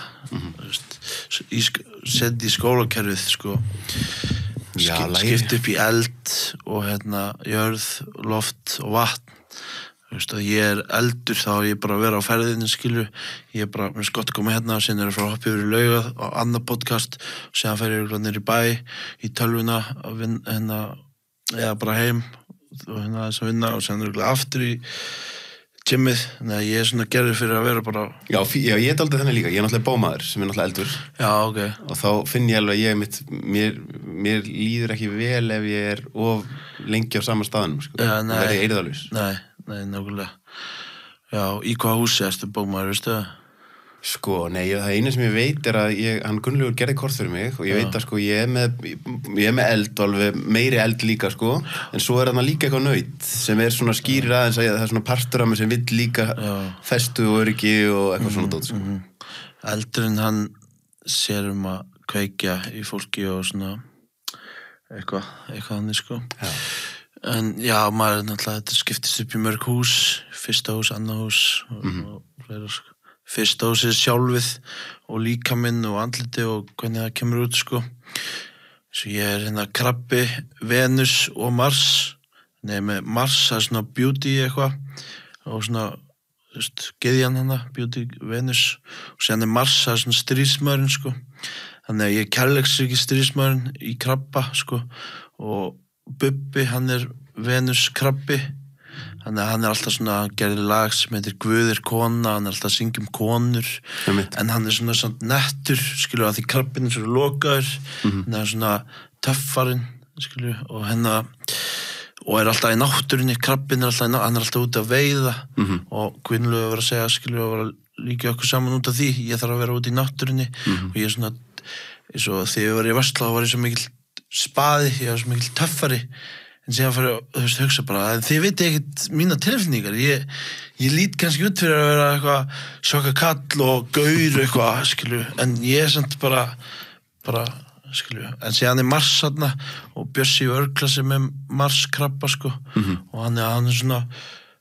Setja í skólakerfið, sko. Skipta upp í eld og jörð, loft og vatn. Að ég eldur þá ég bara að vera á ferðinu skilu ég bara, mér skott að koma og síðan að fara að hoppa yfir í Laugað á annað podcast og síðan fer ég niður í bæ í tölvuna eða bara heim og þess að vinna og síðan aftur í gymmið, þannig að ég svona gerður fyrir að vera bara Já, ég aldrei þannig líka, ég náttúrulega bómaður sem náttúrulega eldur Já, og þá finn ég alveg að mér líður ekki vel ef ég of lengi á sama staðnum sko. Það er eirðalaus Nei, nákvæmlega Já, í hvaða húsi ertu bómaður, veistu það? Sko, nei, það einu sem ég veit að hann Gunnlaugur gerði kort fyrir mig og ég veit að sko, ég er með eld alveg, meiri eld líka sko en svo er hann líka eitthvað naut sem er svona skýrir aðeins að það er svona partur af mig sem vill líka festu og öryggi og eitthvað svona dót sko. Eldurinn hann sér að kveikja í fólki og svona eitthvað hann sko en já, maður náttúrulega þetta skiptist upp í mörg hús fyrsta hús, annað hús og fleira sko Fyrst á sig sjálfið og líkaminn og andliti og hvernig það kemur út, sko. Svo ég er krabbi, Venus og Mars. Nei, með Mars, það er svona beauty eitthvað. Og svona, geðjan hana, beauty, Venus. Og síðan er Mars, það er svona stríðsmaðurinn, sko. Þannig að ég er kærleiksríki stríðsmaðurinn í krabba, sko. Og Bubbi, hann er Venus krabbi. Þannig að hann er alltaf svona, hann gerði lag sem heitir Guð er kona, hann er alltaf að syngja konur, en hann er svona nettur, skilur, að því krabbinn er svona lokaður, hann er svona töffarinn, skilur, og og er alltaf í náttúrunni, krabbinn er alltaf hann er alltaf út að veiða, og Gunnlaugur var að segja, skilur, að vera líka okkur saman út af því, ég þarf að vera út í náttúrunni, og ég er svona, eins og þegar ég var í Vestló, var ég svo mikil spaði, ég var svo mikil töffari, en síðan fara að hugsa bara en þið veit ekkert mína tilfinningar ég lít kannski út fyrir að vera eitthvað sjokka kall og gaur eitthvað, skilju, en ég er samt bara skilju, en síðan er Mars þarna og Bjössi og Örgla sem er Mars krabba, sko og hann er svona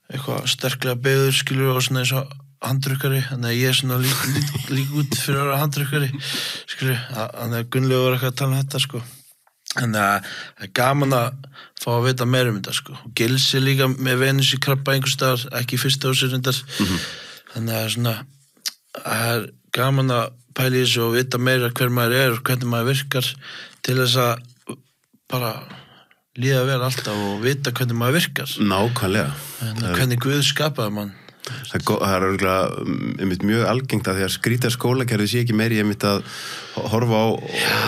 eitthvað sterklega beygður, skilju, og svona eins og handrukkari, þannig að ég er svona lík út fyrir að vera handrukkari, skilju, þannig að Gunnlaugur var eitthvað að tala þetta, sko Þannig að það er gaman að fá að vita meira þetta, sko. Og Gilsi líka með Venus í krabba einhvers staðar, ekki fyrsta ásirindar. Þannig að svona, gaman að pæla í þessu og vita meira hver maður og hvernig maður virkar til þess að bara líða vel alltaf og vita hvernig maður virkar. Nákvæmlega. Hvernig Guð skapaði mann. Það er mjög algengt að því að skrýta skólakerfið sé ekki meiri að horfa á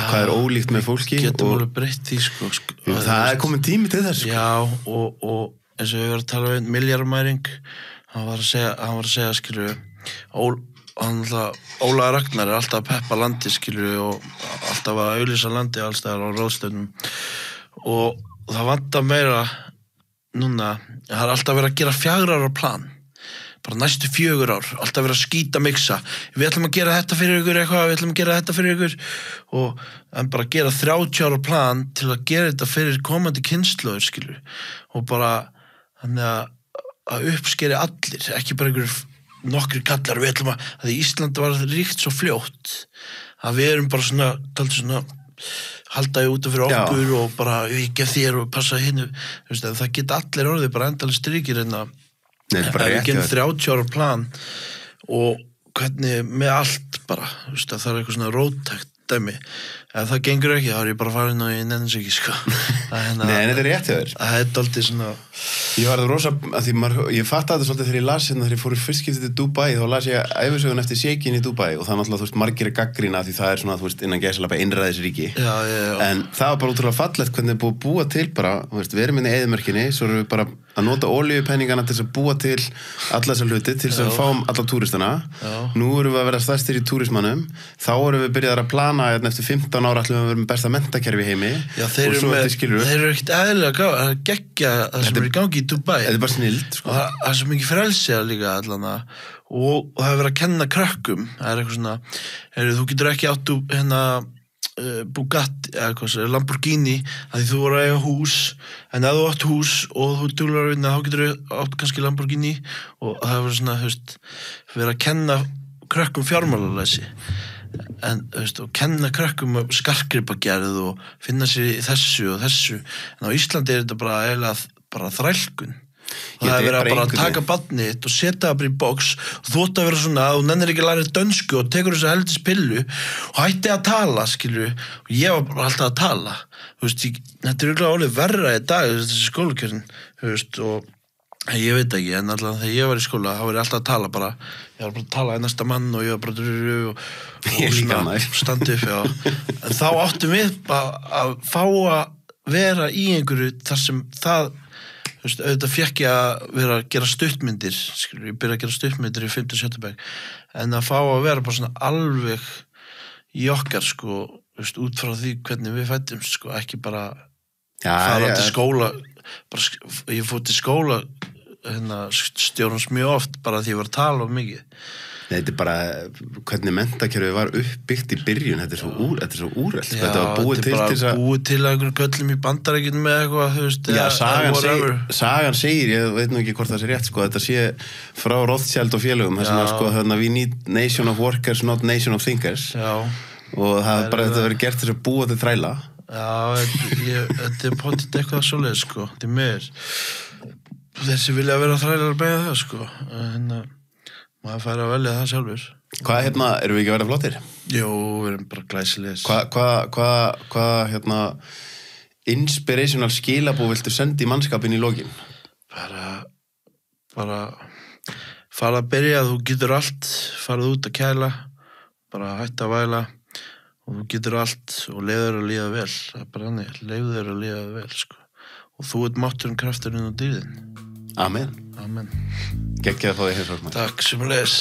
hvað ólíkt með fólki. Getum alveg breytt því sko. Það komin tími til þess. Já, og eins og við varum að tala um milljarðamæring, hann var að segja skilur, Ólaður Ragnar alltaf að peppa landi skilur og alltaf að auglýsa landi alls staðar á ráðstöðnum og það vantar meira núna, það alltaf verið að gera 4 ára plan. Bara næstu 4 ár, alltaf verið að skýta miksa. Við ætlum að gera þetta fyrir ykkur við ætlum að gera þetta fyrir ykkur en bara gera 30 ára plan til að gera þetta fyrir komandi kynslóðir, skilur. Og bara, þannig að uppskeri allir, ekki bara ykkur nokkri kallar, við ætlum að því Ísland var ríkt svo fljótt, að við erum bara svona halda ég út af fyrir okkur og bara ég gef þér og passa hinnu. Það geta allir orðið bara endalist ríkir en að það er ekki 30 ára plan og hvernig með allt bara, það er eitthvað svona róttækt dæmi, ef það gengur ekki þá er ég bara farin og ég nefnir sig ekki sko. Nei, en þetta er rétt hjá þér. Það er aldrei svona Ég var það rosa, ég fattaði þetta svolítið þegar ég las þegar ég fór í fyrst skipti til Dubai, þá las ég ævisögun eftir Sheikhin í Dubai og það er náttúrulega, margir gagnrýna því það er svona, innan gæsalappa einræðisríki. Já. En það var bara útrúlega fallegt hvernig er búið að búa til bara, við erum inn í eyðimörkinni, svo erum við bara að nota olíupenningana til þess að búa til alla þessa hluti, til þess að fáum alla túristana. Nú erum við að vera stærstir í túrismannum, þá erum við byrjað að plana eftir 15 ára ætlum við að vera með besta menntakerfi í heimi. Já, þeir eru ekkert eðlilega að gegja það sem er í gangi í Dubai. Þetta er bara snild sko. Það er svo mikið frelsið líka allana og það er verið að kenna krökkum. Það er eitthvað svona, þú getur ekki áttu Bugatti eða Lamborghini að því þú voru að eiga hús en ef þú átt hús og þú duglegur að vinna þá getur þú átt kannski Lamborghini og það er verið svona, verið að kenna krökkum fjármálalæsi en og kenna krökkum skarkgripagerð og finna sér í þessu og þessu en á Íslandi er þetta bara eiginlega bara þrælkun. Það er verið að bara taka barnið og setja það bara í box og þú ætti að vera svona að þú nennir ekki að læra dönsku og tekur þessu heldis pillu og hætti að tala, skilur og ég var bara alltaf að tala þetta er örugglega alveg verra í dag þessi skólakjörin og ég veit ekki, en allavega þegar ég var í skóla þá var ég alltaf að tala bara ég var bara að tala í næsta mann og ég var bara og standi upp en þá áttum við bara að fá að vera í einhverju þar sem það auðvitað fekk ég að vera að gera stuttmyndir ég byrja að gera stuttmyndir í 5. og 7. bekk en að fá að vera bara svona alveg í okkar út frá því hvernig við fættumst ekki bara fara til skóla bara, ég fór til skóla stjórnums mjög oft bara því ég var að tala of mikið. Nei, þetta er bara hvernig menntakerfið var uppbyggt í byrjun, þetta er svo úrelt. Já, þetta var búið til þess að búið til einhverjum köllum í Bandaríkjunum með eitthvað, Já, sagan segir, ég veit nú ekki hvort það sé rétt, þetta sé frá Rothschild og félögum, þess að we need nation of workers, not nation of thinkers. Já. Og það er bara þetta verið gert þess að búa til þræla. Já, þetta er potið eitthvað svoleið, þetta er meir. Þessi vilja vera þrælar með það, en maður fær að velja það sjálfur. Hvað, erum við ekki að vera flottir? Jú, við erum bara glæsilegis. Hvað, inspirational skilabú viltu senda í mannskapin í lokin? Bara fara að byrja, þú getur allt, farað út að kæla, bara hætta að væla og þú getur allt og leyfðu þér að líða vel. Það er bara hannig, leyfðu þér að líða vel, Og þú ert mátturinn, krafturinn og dýrðin. Amen. Amen. Geggjað að fá þig hér, Sorgmar. Takk, sömuleiðis.